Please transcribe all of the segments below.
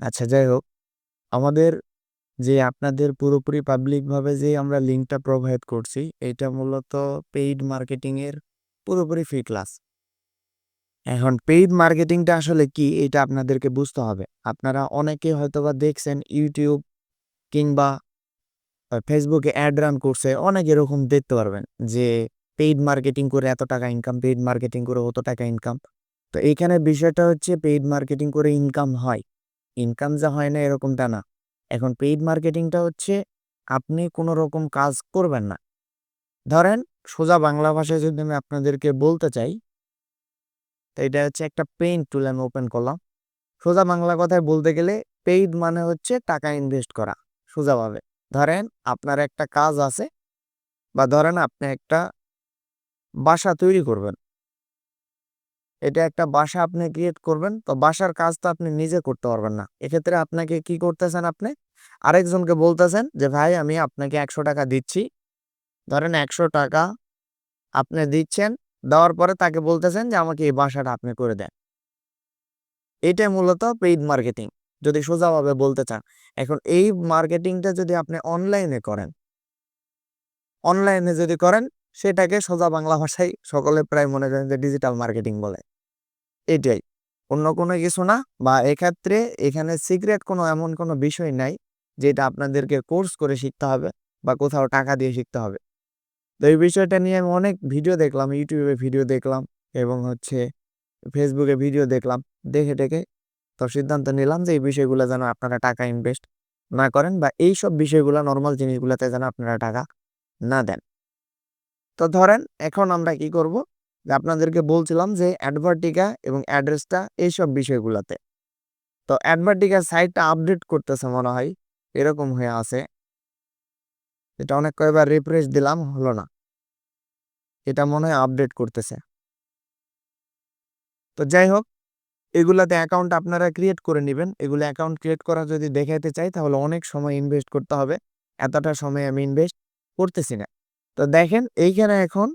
আচ্ছা, যাই হোক, আমাদের যে আপনাদের পুরোপুরি পাবলিকভাবে যে আমরা লিঙ্কটা প্রোভাইড করছি, এটা মূলত পেইড মার্কেটিং এর পুরোপুরি ফ্রি ক্লাস। এখন পেইড মার্কেটিংটা আসলে কি এটা আপনাদেরকে বুঝতে হবে। আপনারা অনেকে হয়তোবা দেখছেন ইউটিউব কিংবা ফেসবুকে অ্যাড রান করছে, অনেক এরকম দেখতে পারবেন যে পেইড মার্কেটিং করে এত টাকা ইনকাম, পেইড মার্কেটিং করে অত টাকা ইনকাম। তো এইখানে বিষয়টা হচ্ছে পেইড মার্কেটিং করে ইনকাম হয়, ইনকাম যে হয় না এরকমটা না। এখন পেইড মার্কেটিংটা হচ্ছে আপনি কোনো রকম কাজ করবেন না। ধরেন সোজা বাংলা ভাষায় যদি আমি আপনাদেরকে বলতে চাই, তো এটা হচ্ছে একটা পেইন্ট টুল আমি ওপেন করলাম। সোজা বাংলা কথায় বলতে গেলে পেইড মানে হচ্ছে টাকা ইনভেস্ট করা সোজাভাবে। ধরেন আপনার একটা কাজ আছে, বা ধরেন আপনি একটা বাসা তৈরি করবেন। এটা একটা বাসা আপনি ক্রিয়েট করবেন, তো বাসার কাজ তো আপনি নিজে করতে পারবেন না। এক্ষেত্রে আপনাকে কি করতেছেন, আপনি আরেকজনকে বলতেছেন যে ভাই আমি আপনাকে 100 টাকা দিচ্ছি। ধরেন 100 টাকা আপনি দিচ্ছেন, দেওয়ার পরে তাকে বলতেছেন যে আমাকে এই বাসাটা আপনি করে দেন। এটাই মূলত পেইড মার্কেটিং যদি সোজাভাবে বলতে চান। এখন এই মার্কেটিংটা যদি আপনি অনলাইনে যদি করেন, সেটাকে সোজা বাংলা ভাষায় সকলে প্রায় মনে করেন যে ডিজিটাল মার্কেটিং বলে। এটাই, অন্য কোনো কিছু না। বা এক্ষেত্রে এখানে সিক্রেট কোনো এমন কোনো বিষয় নাই যেটা আপনাদেরকে কোর্স করে শিখতে হবে বা কোথাও টাকা দিয়ে শিখতে হবে। তো এই বিষয়টা নিয়ে আমি অনেক ভিডিও দেখলাম, ইউটিউবে ভিডিও দেখলাম এবং হচ্ছে ফেসবুকে ভিডিও দেখলাম। দেখে টেকে তো সিদ্ধান্ত নিলাম যে এই বিষয়গুলো যেন আপনারা টাকা ইনভেস্ট না করেন, বা এইসব বিষয়গুলো নর্মাল জিনিসগুলোতে যেন আপনারা টাকা না দেন। তো ধরেন এখন আমরা কি করব, যে আপনাদেরকে বলছিলাম যে অ্যাডভার্টিকা এবং অ্যাড্রেসটা এইসব বিষয়গুলোতে। তো অ্যাডভার্টিকা সাইটটা আপডেট করতেছে মনে হয়, এরকম হয়ে আছে। এটা অনেক কয়েকবার রিফ্রেশ দিলাম, হলো না। এটা মনে হয় আপডেট করতেছে। তো যাই হোক, এগুলাতে অ্যাকাউন্ট আপনারা ক্রিয়েট করে নেবেন। এগুলো অ্যাকাউন্ট ক্রিয়েট করা যদি দেখাইতে চাই তাহলে অনেক সময় ইনভেস্ট করতে হবে। এতটা সময় আমি ইনভেস্ট করতেছি না। তো দেখেন এইখানে এখন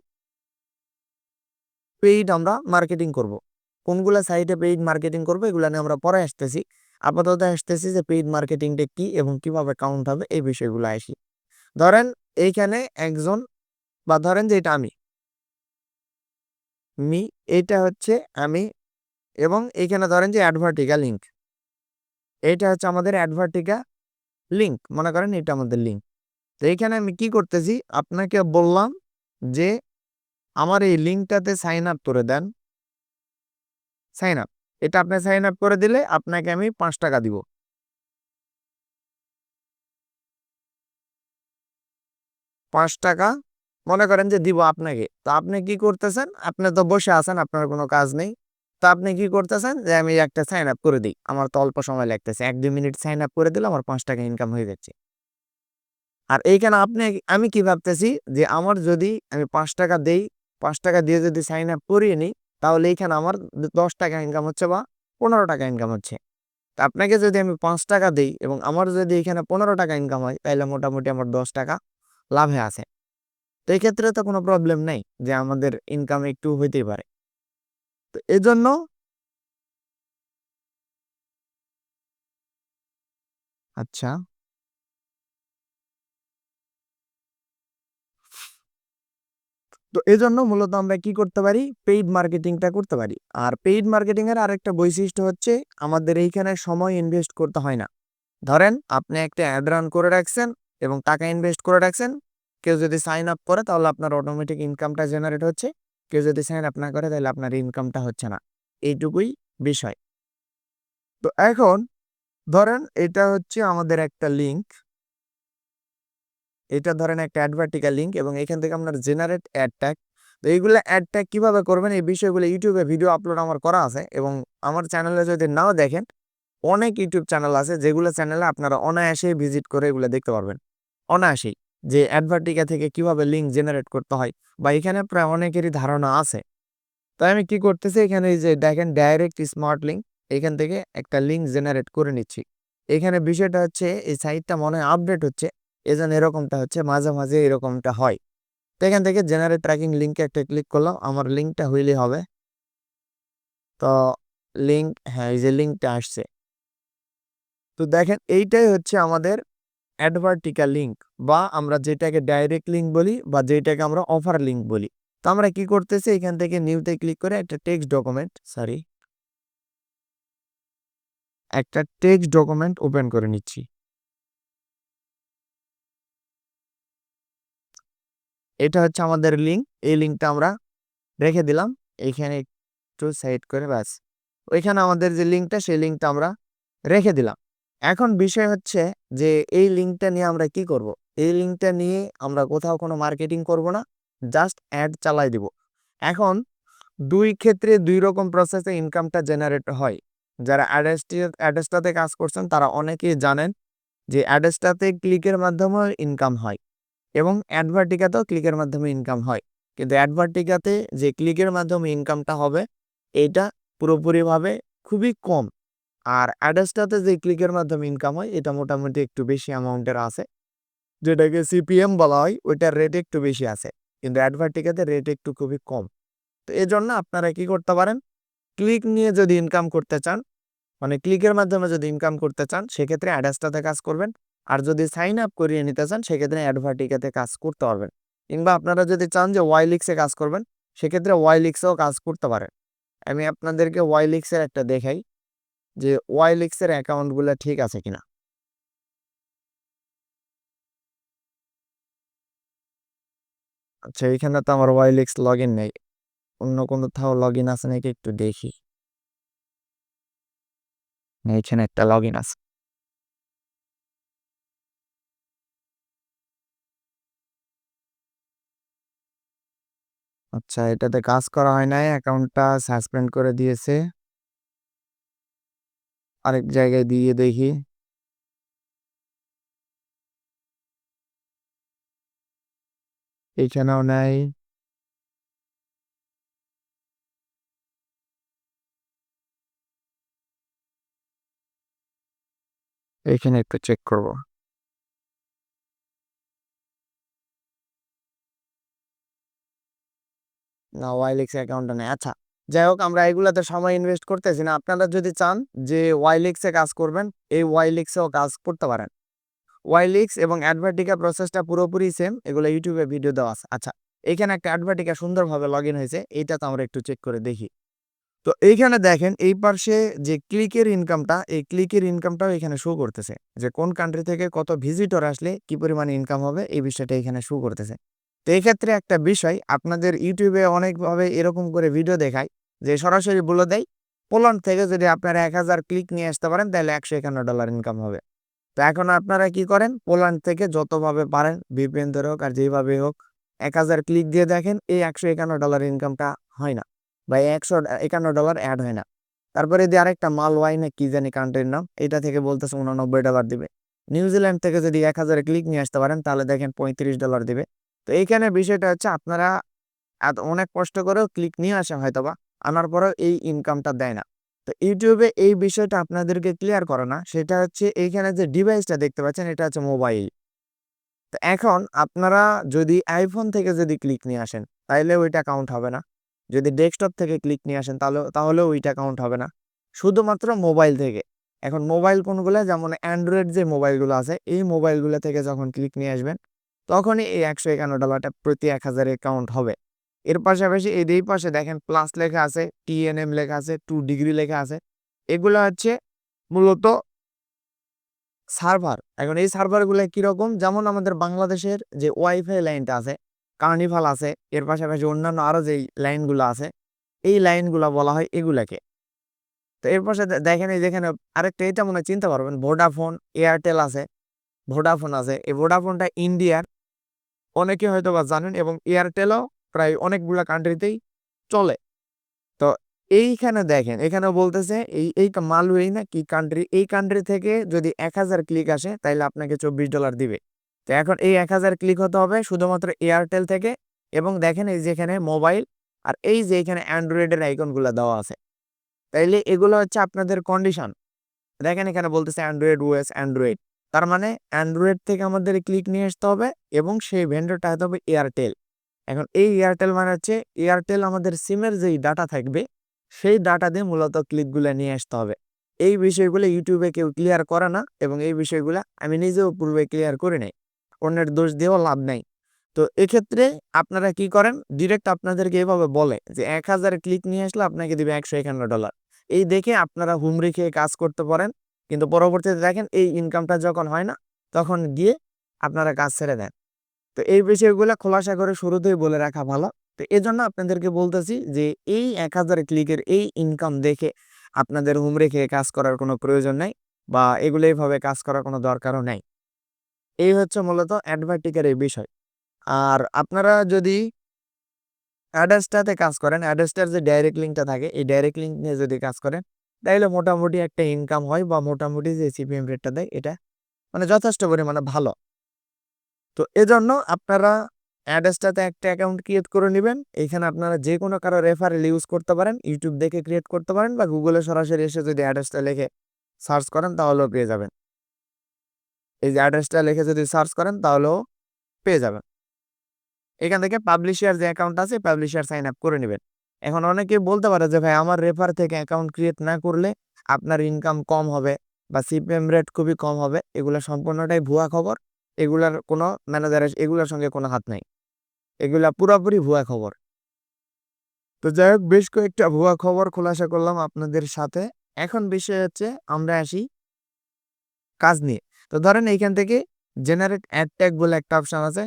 পেইড আমরা মার্কেটিং করব। কোনগুলা সাইটে পেইড মার্কেটিং করব এগুলা নিয়ে আমরা পরে আসতেছি। আপাতত আসতেছি যে পেইড মার্কেটিংটা কি এবং কিভাবে কাউন্ট হবে এই বিষয়গুলো আসি। ধরেন এইখানে একজন, বা ধরেন যে এটা আমি, মি এইটা হচ্ছে আমি, এবং এইখানে ধরেন যে অ্যাডভার্টিকা লিঙ্ক, এইটা হচ্ছে আমাদের অ্যাডভার্টিকা লিঙ্ক, মনে করেন এটা আমাদের লিঙ্ক। তো এইখানে আমি কি করতেছি, আপনাকে বললাম যে আমার এই লিঙ্কটাতে সাইন আপ করে দেন। সাইন আপ, এটা আপনি সাইন আপ করে দিলে আপনাকে আমি 5 টাকা দিব। 5 টাকা মনে করেন যে দিব আপনাকে। তো আপনি কি করতেছেন, আপনি তো বসে আছেন, আপনার কোনো কাজ নেই। তো আপনি কি করতেছেন, যে আমি একটা সাইন আপ করে দিই, আমার তো অল্প সময় লাগতেছে, 1-2 মিনিট সাইন আপ করে দিলে আমার 5 টাকা ইনকাম হয়ে যাচ্ছে। আর এইখানে আমি কি ভাবতেছি, যে আমার যদি আমি 5 টাকা দেই, 5 টাকা দিয়ে যদি সাইন আপ করিয়ে নিই, তাহলে এইখানে আমার 10 টাকা ইনকাম হচ্ছে বা 15 টাকা ইনকাম হচ্ছে। তা আপনাকে যদি আমি 5 টাকা দেই এবং আমার যদি এখানে 15 টাকা ইনকাম হয়, তাহলে মোটামুটি আমার 10 টাকা লাভে আছে। তো এক্ষেত্রে তো কোনো প্রবলেম নাই যে আমাদের ইনকাম একটু হইতেই পারে। তো এজন্য আচ্ছা, তো এজন্য মূলত আমরা কি করতে পারি, পেইড মার্কেটিংটা করতে পারি। আর পেইড মার্কেটিং এর আরেকটা বৈশিষ্ট্য হচ্ছে আমাদের এইখানে সময় ইনভেস্ট করতে হয় না। ধরেন আপনি একটা অ্যাড রান করে রাখছেন এবং টাকা ইনভেস্ট করে রাখছেন। কেউ যদি সাইন আপ করে তাহলে আপনার অটোমেটিক ইনকামটা জেনারেট হচ্ছে। কেউ যদি সাইন আপ না করে তাহলে আপনার ইনকামটা হচ্ছে না। এইটুকুই বিষয়। তো এখন ধরেন এটা হচ্ছে আমাদের একটা লিঙ্ক। এটা ধরেন একটা অ্যাডভার্টিকা লিঙ্ক এবং এখান থেকে আপনার জেনারেট অ্যাড ট্যাগ। তো এইগুলো অ্যাড ট্যাগ কিভাবে করবেন এই বিষয়গুলো ইউটিউবে ভিডিও আপলোড আমার করা আছে, এবং আমার চ্যানেলে যদি নাও দেখেন, অনেক ইউটিউব চ্যানেল আছে যেগুলো চ্যানেলে আপনারা অনায়াসেই ভিজিট করে এগুলো দেখতে পারবেন। অনায়াসেই যে অ্যাডভার্টিকা থেকে কিভাবে লিঙ্ক জেনারেট করতে হয়, বা এখানে প্রায় অনেকেরই ধারণা আছে। তাই আমি কি করতেছি, এখানে এই যে দেখেন ডাইরেক্ট স্মার্ট লিঙ্ক, এখান থেকে একটা লিঙ্ক জেনারেট করে নিচ্ছি। এখানে বিষয়টা হচ্ছে এই সাইটটা মনে হয় আপডেট হচ্ছে, এজন্য এরকমটা হচ্ছে, মাঝে মাঝে এরকমটা হয়। তো এখান থেকে জেনারেট ট্র্যাকিং লিঙ্কে একটা ক্লিক করলাম, আমার লিঙ্কটা হইলেই হবে। তো লিঙ্ক, হ্যাঁ এই যে লিঙ্কটা আসছে, তো দেখেন এইটাই হচ্ছে আমাদের অ্যাডভার্টিক্যাল লিঙ্ক, বা আমরা যেটাকে ডাইরেক্ট লিঙ্ক বলি বা যেটাকে আমরা অফার লিঙ্ক বলি। তো আমরা কি করতেছি, এখান থেকে নিউতে ক্লিক করে একটা টেক্সট ডকুমেন্ট ওপেন করে নিচ্ছি। এটা হচ্ছে আমাদের লিঙ্ক। এই লিঙ্কটা আমরা রেখে দিলাম এইখানে একটু সাইড করে, ব্যাস। ওইখানে আমাদের যে লিঙ্কটা, সেই লিঙ্কটা আমরা রেখে দিলাম। এখন বিষয় হচ্ছে যে এই লিঙ্কটা নিয়ে আমরা কি করব। এই লিঙ্কটা নিয়ে আমরা কোথাও কোনো মার্কেটিং করব না, জাস্ট অ্যাড চালাই দিব। এখন দুই ক্ষেত্রে দুই রকম প্রসেসে ইনকামটা জেনারেট হয়। যারা অ্যাডেসটাতে কাজ করছেন তারা অনেকেই জানেন যে অ্যাডেসটাতে ক্লিকের মাধ্যমে ইনকাম হয় এবং অ্যাডভার্টিকাতেও ক্লিকের মাধ্যমে ইনকাম হয়। কিন্তু অ্যাডভার্টিকাতে যে ক্লিকের মাধ্যমে ইনকামটা হবে এইটা পুরোপুরিভাবে খুবই কম। আর অ্যাডেসটাতে যে ক্লিকের মাধ্যমে ইনকাম হয় এটা মোটামুটি একটু বেশি অ্যামাউন্টের আছে, যেটাকে সিপিএম বলা হয়, ওইটার রেট একটু বেশি আছে। কিন্তু অ্যাডভার্টিকাতে রেট একটু খুবই কম। তো এই জন্য আপনারা কি করতে পারেন, ক্লিক নিয়ে যদি ইনকাম করতে চান, মানে ক্লিকের মাধ্যমে যদি ইনকাম করতে চান, সেক্ষেত্রে অ্যাডাসটাতে কাজ করবেন। আর যদি সাইন আপ করিয়ে নিতে চান, সেক্ষেত্রে অ্যাডভার্টিকাতে কাজ করতে পারবেন। কিংবা আপনারা যদি চান যে ওয়াইলিক্সে কাজ করবেন, সেক্ষেত্রে ওয়াইলিক্সেও কাজ করতে পারেন। আমি আপনাদেরকে ওয়াইলিক্সের একটা দেখাই যে ওয়াইলিক্সের অ্যাকাউন্টগুলো ঠিক আছে কিনা। আচ্ছা, এখানে তো আমার ওয়াইলিক্স লগ ইন নেই, অন্য কোথাও লগ ইন আছে নাকি একটু দেখি। এখানে একটা লগ ইন আছে। আচ্ছা, এটাতে কাজ করা হয় নাই, অ্যাকাউন্টটা সাসপেন্ড করে দিয়েছে। আরেক জায়গায় দিয়ে দেখি। এখানেও নাই। এখানে একটু চেক করব। না, ওয়াইলিক্স অ্যাকাউন্টটা নেই। আচ্ছা, যাই হোক, আমরা এগুলাতে সময় ইনভেস্ট করতেছি না। আপনারা যদি চান যে ওয়াইলিক্সে কাজ করবেন, এই ওয়াইলিক্সেও কাজ করতে পারেন। ওয়াইলিক্স এবং অ্যাডভার্টিকা প্রসেসটা পুরোপুরি সেম, এগুলো ইউটিউবে ভিডিও দেওয়া আছে। আচ্ছা, এখানে একটা অ্যাডভার্টিকা সুন্দরভাবে লগ ইন হয়েছে, এইটা তো আমরা একটু চেক করে দেখি। তো এইখানে দেখেন এই পাশে যে ক্লিকের ইনকামটা, এই ক্লিকের ইনকামটাও এখানে শো করতেছে, যে কোন কান্ট্রি থেকে কত ভিজিটর আসলে কি পরিমাণে ইনকাম হবে, এই বিষয়টা এখানে শো করতেছে। তো এই ক্ষেত্রে একটা বিষয়, আপনাদের ইউটিউবে অনেকভাবে এরকম করে ভিডিও দেখায় যে সরাসরি বলে দেয় পোল্যান্ড থেকে যদি আপনারা 1000 ক্লিক নিয়ে আসতে পারেন তাহলে $151 ইনকাম হবে। তো এখন আপনারা কি করেন, পোল্যান্ড থেকে যতভাবে পারেন ভিপিএন ধরে হোক আর যেভাবে হোক 1000 ক্লিক দিয়ে দেখেন, এই $151 ইনকামটা হয় না, বা $151 অ্যাড হয় না। তারপরে দিয়ে আরেকটা মালওয়াই না কি জানি কান্ট্রির নাম, এটা থেকে বলতেছে $89 দিবে। নিউজিল্যান্ড থেকে যদি 1000 ক্লিক নিয়ে আসতে পারেন তাহলে দেখেন $35 দিবে। তো এইখানে বিষয়টা হচ্ছে আপনারা অনেক কষ্ট করেও ক্লিক নিয়ে আসে হয়তোবা, আনার পরেও এই ইনকামটা দেয় না। তো ইউটিউবে এই বিষয়টা আপনাদেরকে ক্লিয়ার করে না, সেটা হচ্ছে এইখানে যে ডিভাইসটা দেখতে পাচ্ছেন এটা হচ্ছে মোবাইল। তো এখন আপনারা যদি আইফোন থেকে যদি ক্লিক নিয়ে আসেন তাহলে ওইটা কাউন্ট হবে না। যদি ডেস্কটপ থেকে ক্লিক নিয়ে আসেন তাহলে ওইটা কাউন্ট হবে না। শুধুমাত্র মোবাইল থেকে। এখন মোবাইল কোনগুলো, যেমন অ্যান্ড্রয়েড যে মোবাইলগুলো আছে, এই মোবাইলগুলো থেকে যখন ক্লিক নিয়ে আসবেন তখনই এই $151 প্রতি 1000 কাউন্ট হবে। এর পাশাপাশি এই পাশে দেখেন প্লাস লেখা আছে, TNM লেখা আছে, 2 ডিগ্রি লেখা আছে। এগুলো হচ্ছে মূলত সার্ভার। এখন এই সার্ভারগুলো কিরকম, যেমন আমাদের বাংলাদেশের যে ওয়াইফাই লাইনটা আছে, কার্নিভাল আছে, এর পাশাপাশি অন্যান্য আরো যেই লাইনগুলো আছে, এই লাইনগুলা বলা হয় এগুলাকে। তো এর পাশে দেখেন এই যেখানে আরেকটা, এটা মনে হয় চিনতে পারবেন, ভোডাফোন, এয়ারটেল আছে, ভোডাফোন আছে। এই ভোডাফোনটা ইন্ডিয়ার, অনেকে হয়তো বা জানেন, এবং এয়ারটেলও প্রায় অনেকগুলা কান্ট্রিতেই চলে। তো এইখানে দেখেন, এখানে বলতেছে এই মালওয়ে না কি কান্ট্রি, এই কান্ট্রি থেকে যদি 1000 ক্লিক আসে তাহলে আপনাকে $24 দিবে। তো এখন এই 1000 ক্লিক হতে হবে শুধুমাত্র এয়ারটেল থেকে। এবং দেখেন এই যেখানে মোবাইল আর এই যে এখানে অ্যান্ড্রয়েডের আইকনগুলো দেওয়া আছে, তাইলে এগুলো হচ্ছে আপনাদের কন্ডিশন। দেখেন এখানে বলতেছে অ্যান্ড্রয়েড ওএস অ্যান্ড্রয়েড, তার মানে অ্যান্ড্রয়েড থেকে আমাদের ক্লিক নিয়ে আসতে হবে এবং সেই ভেন্ডরটা হতে হবে এয়ারটেল। এখন এই এয়ারটেল মানে হচ্ছে এয়ারটেল আমাদের সিমের যেই ডাটা থাকবে সেই ডাটা দিয়ে মূলত ক্লিকগুলো নিয়ে আসতে হবে। এই বিষয়গুলো ইউটিউবে কেউ ক্লিয়ার করে না এবং এই বিষয়গুলো আমি নিজেও পূর্বে ক্লিয়ার করে নাই, অন্যের দোষ দিয়েও লাভ নাই। তো এক্ষেত্রে আপনারা কি করেন, ডিরেক্ট আপনাদেরকে এভাবে বলে যে 1000 ক্লিক নিয়ে আসলে আপনাকে দিবে $151। এই দেখে আপনারা হুমড়ি খেয়ে কাজ করতে পারেন, কিন্তু পরবর্তীতে দেখেন এই ইনকামটা যখন হয় না তখন গিয়ে আপনারা কাজ ছেড়ে দেন। তো এই বিষয়গুলো খোলাসা করে শুরুতেই বলে রাখা ভালো। তো এজন্য আপনাদেরকে বলতেছি যে এই 1000 ক্লিকের এই ইনকাম দেখে আপনাদের হুমড়ি খেয়ে কাজ করার কোনো প্রয়োজন নাই, বা এগুলো এইভাবে কাজ করার কোনো দরকারও নাই। এই হচ্ছে মূলত অ্যাডভার্টিকের এই বিষয়। আর আপনারা যদি অ্যাডস্টাতে কাজ করেন, অ্যাডস্টার যে ডাইরেক্ট লিঙ্কটা থাকে এই ডাইরেক্ট লিঙ্ক নিয়ে যদি কাজ করেন তাইলে মোটামুটি একটা ইনকাম হয়, বা মোটামুটি যে সিপিএম রেটটা দেয় এটা মানে যথেষ্ট পরিমাণে ভালো। তো এজন্য আপনারা অ্যাডস্টাতে একটা অ্যাকাউন্ট ক্রিয়েট করে নেবেন। এখানে আপনারা যে কোনো কারো রেফারেল ইউজ করতে পারেন, ইউটিউব দেখে ক্রিয়েট করতে পারেন, বা গুগলে সরাসরি এসে যদি অ্যাডস্টা লিখে সার্চ করেন তাহলেও পেয়ে যাবেন। এই যে অ্যাড্রেসটা লিখে যদি সার্চ করেন তাহলেও পেয়ে যাবেন। এখান থেকে পাবলিশার যে অ্যাকাউন্ট আছে পাবলিশার সাইন আপ করে নেবেন। এখন অনেকে বলতে পারে যে ভাই আমার রেফার থেকে অ্যাকাউন্ট ক্রিয়েট না করলে আপনার ইনকাম কম হবে বা সিপিএম রেট খুবই কম হবে। এগুলা সম্পূর্ণটাই ভুয়া খবর। এগুলার কোনো ম্যানেজারের এগুলার সঙ্গে কোনো হাত নাই। এগুলা পুরাপুরি ভুয়া খবর। তো যাই হোক, বেশ কয়েকটা ভুয়া খবর খোলাসা করলাম আপনাদের সাথে। এখন বিষয় হচ্ছে আমরা আসি কাজ নিয়ে। তো ধরেন এইখান থেকে জেনারেট অ্যাড ট্যাগ বলে একটা অপশন আছে।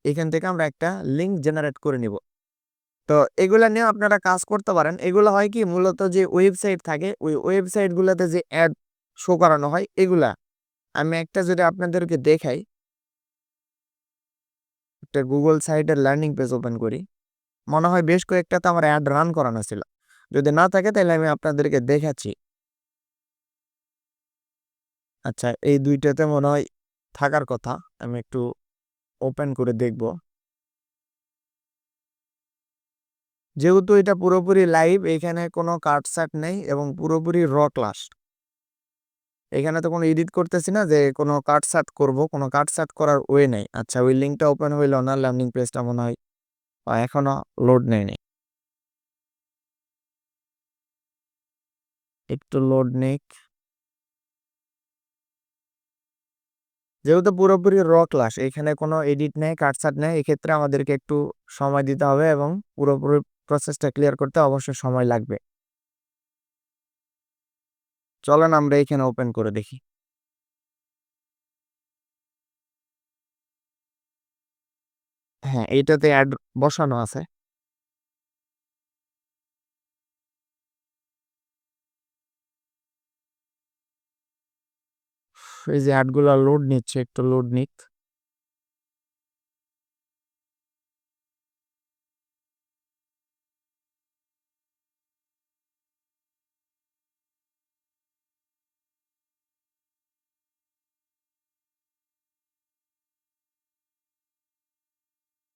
এখান থেকে আমরা একটা লিঙ্ক জেনারেট করে নিব। তো এগুলা নিয়ে আপনারা কাজ করতে পারেন। এগুলো হয় কি, মূলত যে ওয়েবসাইট থাকে ওই ওয়েবসাইটগুলোতে যে অ্যাড শো করানো হয় এগুলা। আমি একটা যদি আপনাদেরকে দেখাই, একটা গুগল সাইটের ল্যান্ডিং পেজ ওপেন করি। মনে হয় বেশ কয়েকটাতে আমার অ্যাড রান করানো ছিল। যদি না থাকে তাহলে আমি আপনাদেরকে দেখাচ্ছি। আচ্ছা, এই ২ টাতে মনে হয় থাকার কথা। আমি একটু ওপেন করে দেখব। যেহেতু এটা পুরোপুরি লাইভ, এখানে কোনো কাটছাঁট নেই এবং পুরোপুরি র ক্লাস। এখানে তো কোনো এডিট করতেছি না যে কোনো কাটছাঁট করব, কোনো কাটছাঁট করার ওয়ে নেই। আচ্ছা, ওই লিঙ্কটা ওপেন হইল না, ল্যান্ডিং পেজটা মনে হয় এখনো লোড নেয়নি। একটু লোড নিক। যেহেতু পুরোপুরি র ক্লাস, এখানে কোনো এডিট নেই, কাটছাঁট নেই, এক্ষেত্রে আমাদেরকে একটু সময় দিতে হবে এবং পুরোপুরি প্রসেসটা ক্লিয়ার করতে অবশ্যই সময় লাগবে। চলেন আমরা এখানে ওপেন করে দেখি। হ্যাঁ, এইটাতে অ্যাড বসানো আছে। এই যে অ্যাডগুলা লোড নিচ্ছে, একটু লোড নিক।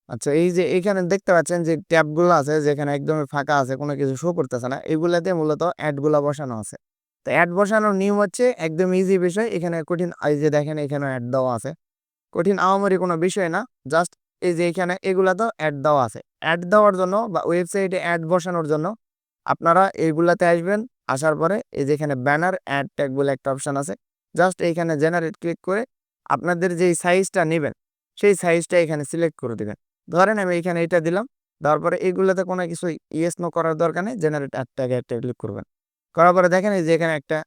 আচ্ছা, এই যে এখানে দেখতে পাচ্ছেন যে ট্যাবগুলো আছে যেখানে একদমই ফাঁকা আছে, কোনো কিছু শো করতেছে না। এগুলাতে মূলত অ্যাডগুলা বসানো আছে। তো অ্যাড বসানোর নিয়ম হচ্ছে একদম ইজি বিষয়। এখানে কঠিন, এই যে দেখেন এখানে অ্যাড দেওয়া আছে। কঠিন আহামরি কোনো বিষয় না। জাস্ট এই যে এখানে এগুলাতেও অ্যাড দেওয়া আছে। অ্যাড দেওয়ার জন্য বা ওয়েবসাইটে অ্যাড বসানোর জন্য আপনারা এইগুলাতে আসবেন। আসার পরে এই যে এখানে ব্যানার অ্যাড ট্যাগ বলে একটা অপশন আছে। জাস্ট এইখানে জেনারেট ক্লিক করে আপনাদের যেই সাইজটা নেবেন সেই সাইজটা এখানে সিলেক্ট করে দিবেন। ধরেন আমি এখানে এটা দিলাম। দেওয়ার পরে এগুলোতে কোনো কিছু ইয়েস নো করার দরকার নেই। জেনারেট অ্যাড ট্যাগ ক্লিক করবেন। করার পরে দেখেন এই যে এখানে একটা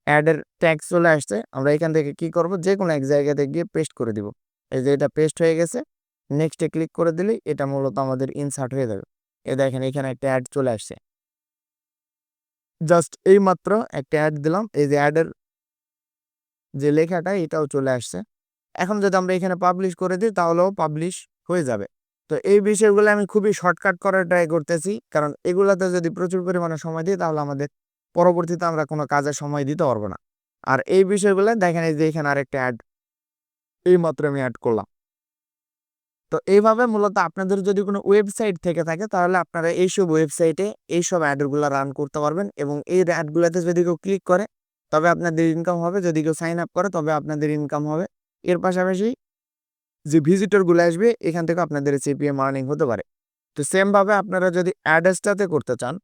অ্যাডের ট্যাগ চলে আসছে। আমরা এখান থেকে কি করব, যেকোনো এক জায়গাতে গিয়ে পেস্ট করে দিব। এই যে এটা পেস্ট হয়ে গেছে। নেক্সট এ ক্লিক করে দিলেই এটা মূলত আমাদের ইনসার্ট হয়ে যাবে। দেখেন এখানে একটা অ্যাড চলে আসছে। জাস্ট এইমাত্র একটা অ্যাড দিলাম। এই যে অ্যাডের যে লেখাটা এটাও চলে আসছে। এখন যদি আমরা এখানে পাবলিশ করে দিই তাহলেও পাবলিশ হয়ে যাবে। তো এই বিষয়গুলো আমি খুবই শর্টকাট করার ট্রাই করতেছি। কারণ এগুলাতে যদি প্রচুর পরিমাণে সময় দিই তাহলে আমাদের পরবর্তীতে আমরা কোনো কাজে সময় দিতে পারবো না। আর এই বিষয়গুলো দেখেন এই যে এখানে আরেকটা অ্যাড এইমাত্র আমি অ্যাড করলাম। তো এইভাবে মূলত আপনাদের যদি কোনো ওয়েবসাইট থেকে থাকে তাহলে আপনারা এইসব ওয়েবসাইটে এইসব অ্যাডগুলো রান করতে পারবেন এবং এই অ্যাডগুলোতে যদি কেউ ক্লিক করে তবে আপনাদের ইনকাম হবে, যদি কেউ সাইন আপ করে তবে আপনাদের ইনকাম হবে। এর পাশাপাশি যে ভিজিটরগুলো আসবে এখান থেকে আপনাদের সিপিএম আর্নিং হতে পারে। তো সেম ভাবে আপনারা যদি অ্যাডসটাতে করতে চান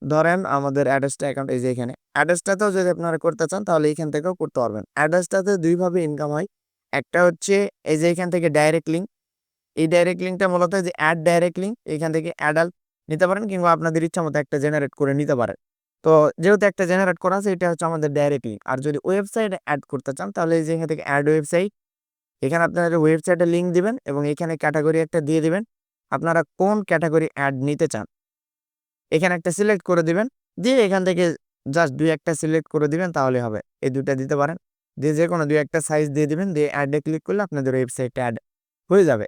ধরেন আমাদের অ্যাড্রেসটা অ্যাকাউন্ট এই যে এখানে অ্যাড্রেসটাতেও যদি আপনারা করতে চান তাহলে এখান থেকেও করতে পারবেন। অ্যাড্রেসটাতে দুইভাবে ইনকাম হয়। একটা হচ্ছে এই যে এখান থেকে ডাইরেক্ট লিঙ্ক, এই ডাইরেক্ট লিঙ্কটা মূলত যে অ্যাড ডাইরেক্ট লিঙ্ক, এখান থেকে অ্যাডাল্ট নিতে পারেন কিংবা আপনাদের ইচ্ছা মতো একটা জেনারেট করে নিতে পারেন। তো যেহেতু একটা জেনারেট করা আছে এটা হচ্ছে আমাদের ডাইরেক্ট লিঙ্ক। আর যদি ওয়েবসাইট অ্যাড করতে চান তাহলে এই যে এখান থেকে অ্যাড ওয়েবসাইট, এখানে আপনারা ওয়েবসাইটের লিঙ্ক দিবেন এবং এখানে ক্যাটাগরি একটা দিয়ে দিবেন। আপনারা কোন ক্যাটাগরি অ্যাড নিতে চান এখানে একটা সিলেক্ট করে দিবেন, দিয়ে এখান থেকে জাস্ট দুই একটা সিলেক্ট করে দিবেন তাহলে হবে। এই দুইটা দিতে পারেন, দিয়ে যে কোনো দুই একটা সাইজ দিয়ে দিবেন, দিয়ে অ্যাডে ক্লিক করলে আপনাদের ওয়েবসাইটটা অ্যাড হয়ে যাবে।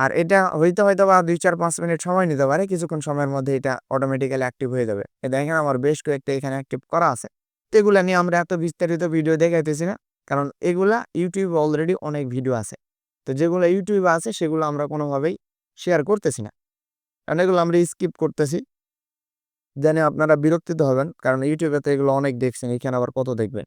আর এটা হইতে হয়তো বা 2-4-5 মিনিট সময় নিতে পারে, কিছুক্ষণ সময়ের মধ্যে এটা অটোমেটিক্যালি অ্যাক্টিভ হয়ে যাবে। দেখেন আমার বেশ কয়েকটা এখানে অ্যাক্টিভ করা আছে। তো এগুলা নিয়ে আমরা এত বিস্তারিত ভিডিও দেখাইতেছি না, কারণ এগুলা ইউটিউবে অলরেডি অনেক ভিডিও আছে। তো যেগুলো ইউটিউবে আছে সেগুলো আমরা কোনোভাবেই শেয়ার করতেছি না, কারণ এগুলো আমরা স্কিপ করতেছি। জানি আপনারা বিরক্তিত হবেন, কারণ ইউটিউবে তো এগুলো অনেক দেখছেন, এখানে আবার কত দেখবেন।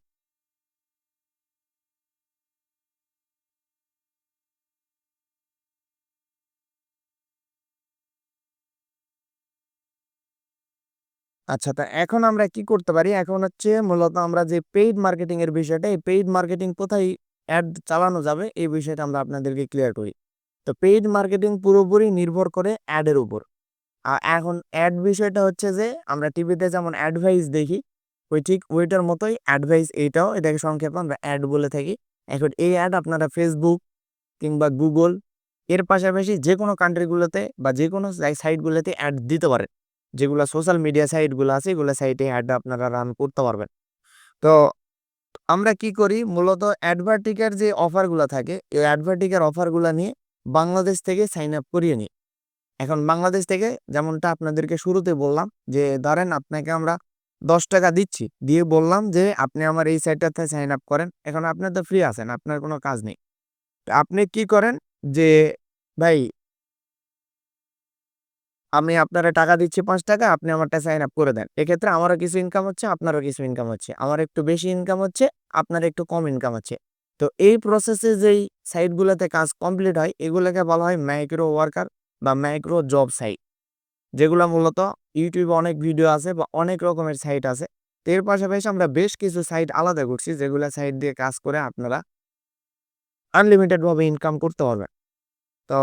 আচ্ছা, তা এখন আমরা কি করতে পারি? এখন হচ্ছে মূলত আমরা যে পেইড মার্কেটিং এর বিষয়টা, এই পেইড মার্কেটিং কোথায় অ্যাড চালানো যাবে এই বিষয়টা আমরা আপনাদেরকে ক্লিয়ার করি। তো পেইড মার্কেটিং পুরোপুরি নির্ভর করে অ্যাডের উপর। এখন অ্যাড বিষয়টা হচ্ছে যে আমরা টিভিতে যেমন অ্যাডভাইস দেখি, ওই ঠিক ওইটার মতোই অ্যাডভাইস, এইটাও এটাকে সংক্ষেপে আমরা অ্যাড বলে থাকি। এখন এই অ্যাড আপনারা ফেসবুক কিংবা গুগল এর পাশাপাশি যে কোনো কান্ট্রিগুলোতে বা যে কোনো সাইটগুলোতে অ্যাড দিতে পারেন। যেগুলো সোশ্যাল মিডিয়া সাইটগুলো আছে এগুলো সাইটে অ্যাড আপনারা রান করতে পারবেন। তো আমরা কি করি মূলত অ্যাডভার্টিকার যে অফারগুলো থাকে এই অ্যাডভার্টিকার অফারগুলো নিয়ে বাংলাদেশ থেকে সাইন আপ করিয়ে নিই। এখন বাংলাদেশ থেকে যেমনটা আপনাদেরকে শুরুতে বললাম যে ধরেন আপনাকে আমরা 10 টাকা দিচ্ছি, দিয়ে বললাম যে আপনি আমার এই সাইটটাতে সাইন আপ করেন। এখন আপনার তো ফ্রি আছেন, আপনার কোনো কাজ নেই। তো আপনি কি করেন যে ভাই আমি আপনারে টাকা দিচ্ছি 5 টাকা, আপনি আমারটা সাইন আপ করে দেন। এক্ষেত্রে আমারও কিছু ইনকাম হচ্ছে, আপনারও কিছু ইনকাম হচ্ছে। আমার একটু বেশি ইনকাম হচ্ছে, আপনার একটু কম ইনকাম হচ্ছে। তো এই প্রসেসে যেই সাইটগুলোতে কাজ কমপ্লিট হয় এগুলোকে বলা হয় মাইক্রো ওয়ার্কার বা মাইক্রো জব সাইট। যেগুলা মূলত ইউটিউবে অনেক ভিডিও আছে বা অনেক রকমের সাইট আছে। তো এর পাশাপাশি আমরা বেশ কিছু সাইট আলাদা করছি যেগুলা সাইট দিয়ে কাজ করে আপনারা আনলিমিটেড ভাবে ইনকাম করতে পারবেন। তো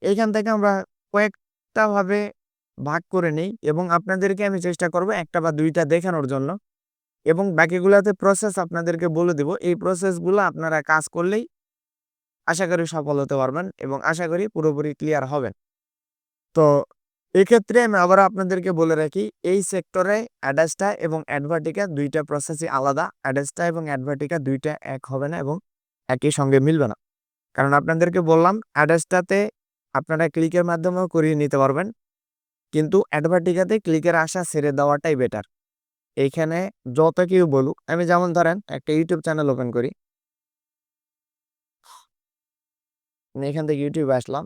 এইখান থেকে আমরা কয়েকটা ভাবে ভাগ করে নেই এবং আপনাদেরকে আমি চেষ্টা করব একটা বা দুইটা দেখানোর জন্য, এবং বাকিগুলাতে প্রসেস আপনাদেরকে বলে দেব। এই প্রসেসগুলো আপনারা কাজ করলেই আশা করি সফল হতে পারবেন এবং আশা করি পুরোপুরি ক্লিয়ার হবেন। তো এক্ষেত্রে আমি আবার আপনাদেরকে বলে রাখি, এই সেক্টরে অ্যাডাস্টা এবং অ্যাডভার্টিকা দুইটা প্রসেসই আলাদা। অ্যাডাস্টা এবং অ্যাডভার্টিকা দুইটা এক হবে না এবং একই সঙ্গে মিলবে না। কারণ আপনাদেরকে বললাম অ্যাডাস্টাতে আপনারা ক্লিকের মাধ্যমেও করিয়ে নিতে পারবেন, কিন্তু অ্যাডভার্টিকাতে ক্লিকের আশা ছেড়ে দেওয়াটাই বেটার। এইখানে যত কেউ বলুক, আমি যেমন ধরেন একটা ইউটিউব চ্যানেল ওপেন করি, আমি এখান থেকে ইউটিউবে আসলাম,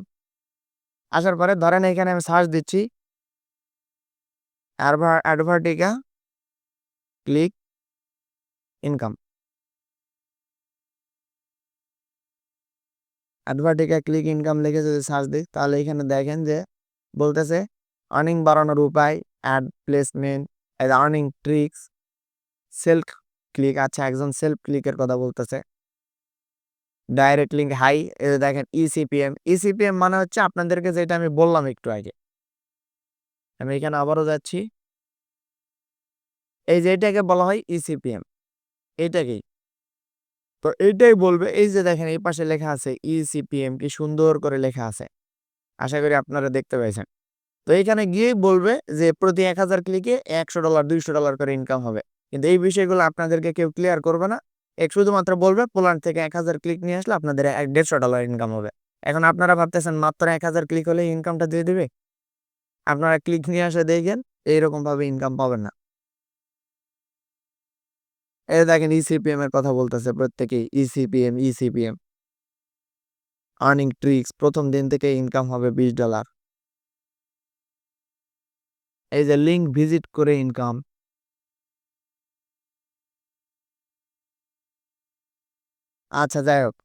আসার পরে ধরেন এখানে আমি সার্চ দিচ্ছি অ্যাডভার্টিকা ক্লিক ইনকাম। অ্যাডভার্টিকা ক্লিক ইনকাম লিখে যদি সার্চ দিই তাহলে এখানে দেখেন যে বলতেছে আর্নিং বাড়ানোর উপায়, ad placement, earning tricks, self click. আচ্ছা, একজন সেলফ ক্লিকের কথা বলতেছে। ডাইরেক্ট লিঙ্ক হাই, এই যে দেখেন ইসিপিএম। ইসিপিএম মানে হচ্ছে আপনাদেরকে যেটা আমি বললাম একটু আগে। আমি এখানে আবারও যাচ্ছি, এই যে এটাকে বলা হয় ইসিপিএম, এইটাকেই। তো এইটাই বলবে, এই যে দেখেন এই পাশে লেখা আছে ইসিপিএম, কি সুন্দর করে লেখা আছে। আশা করি আপনারা দেখতে পাইছেন। তো এখানে গিয়েই বলবে যে প্রতি 1000 ক্লিকে $100 $200 করে ইনকাম হবে। কিন্তু এই বিষয়গুলো আপনাদেরকে কেউ ক্লিয়ার করবে না। শুধুমাত্র বলবে পোল্যান্ড থেকে 1000 ক্লিক নিয়ে আসলে আপনাদের $150 ইনকাম হবে। এখন আপনারা ভাবতেছেন মাত্র 1000 ক্লিক হলে ইনকামটা দিয়ে দিবে? আপনারা ক্লিক নিয়ে আসে দেখেন এইরকম ভাবে ইনকাম পাবেন না। এই দেখেন ইসিপিএম এর কথা বলতেছে প্রত্যেকেই, ইসিপিএম ইসিপিএম আর্নিং ট্রিক্স, প্রথম দিন থেকে ইনকাম হবে $20। এই যে লিঙ্ক ভিজিট করে ইনকাম। আচ্ছা, যাই হোক,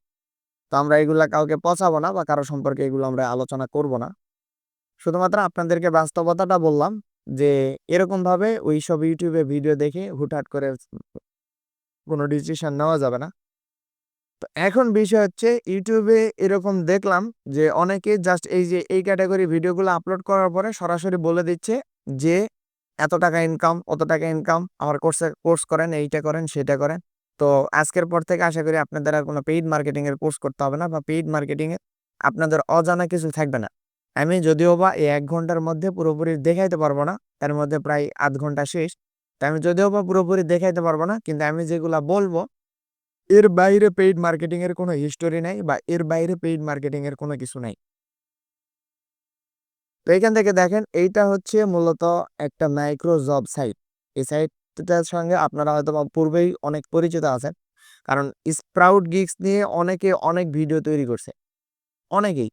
তো আমরা এগুলা কাউকে পচাবো না বা কারো সম্পর্কে এগুলো আমরা আলোচনা করব না। শুধুমাত্র আপনাদেরকে বাস্তবতাটা বললাম যে এরকমভাবে ওইসব ইউটিউবে ভিডিও দেখে হুটহাট করে কোনো ডিসিশন নেওয়া যাবে না। তো এখন বিষয় হচ্ছে ইউটিউবে এরকম দেখলাম যে অনেকে জাস্ট এই যে এই ক্যাটাগরি ভিডিওগুলো আপলোড করার পরে সরাসরি বলে দিচ্ছে যে এত টাকা ইনকাম, অত টাকা ইনকাম, আমার কোর্স করেন, এইটা করেন, সেটা করেন। তো আজকের পর থেকে আশা করি আপনাদের আর কোনো পেইড মার্কেটিং এর কোর্স করতে হবে না বা পেইড মার্কেটিং এ আপনাদের অজানা কিছু থাকবে না। আমি যদিও বা এই ১ ঘন্টার মধ্যে পুরোপুরি দেখাইতে পারবো না, এর মধ্যে প্রায় ০.৫ ঘন্টা শেষ। তো আমি যদিও বা পুরোপুরি দেখাইতে পারবো না, কিন্তু আমি যেগুলা বলবো এর বাইরে পেইড মার্কেটিং এর কোনো হিস্টোরি নাই বা এর বাইরে পেইড মার্কেটিং এর কোনো কিছু নাই। তো এখান থেকে দেখেন এইটা হচ্ছে মূলত একটা মাইক্রো জব সাইট। এই সাইটটার সঙ্গে আপনারা হয়তোবা পূর্বেই অনেক পরিচিত আছেন। কারণ স্প্রাউট গিগস নিয়ে অনেকে অনেক ভিডিও তৈরি করছে। অনেকেই।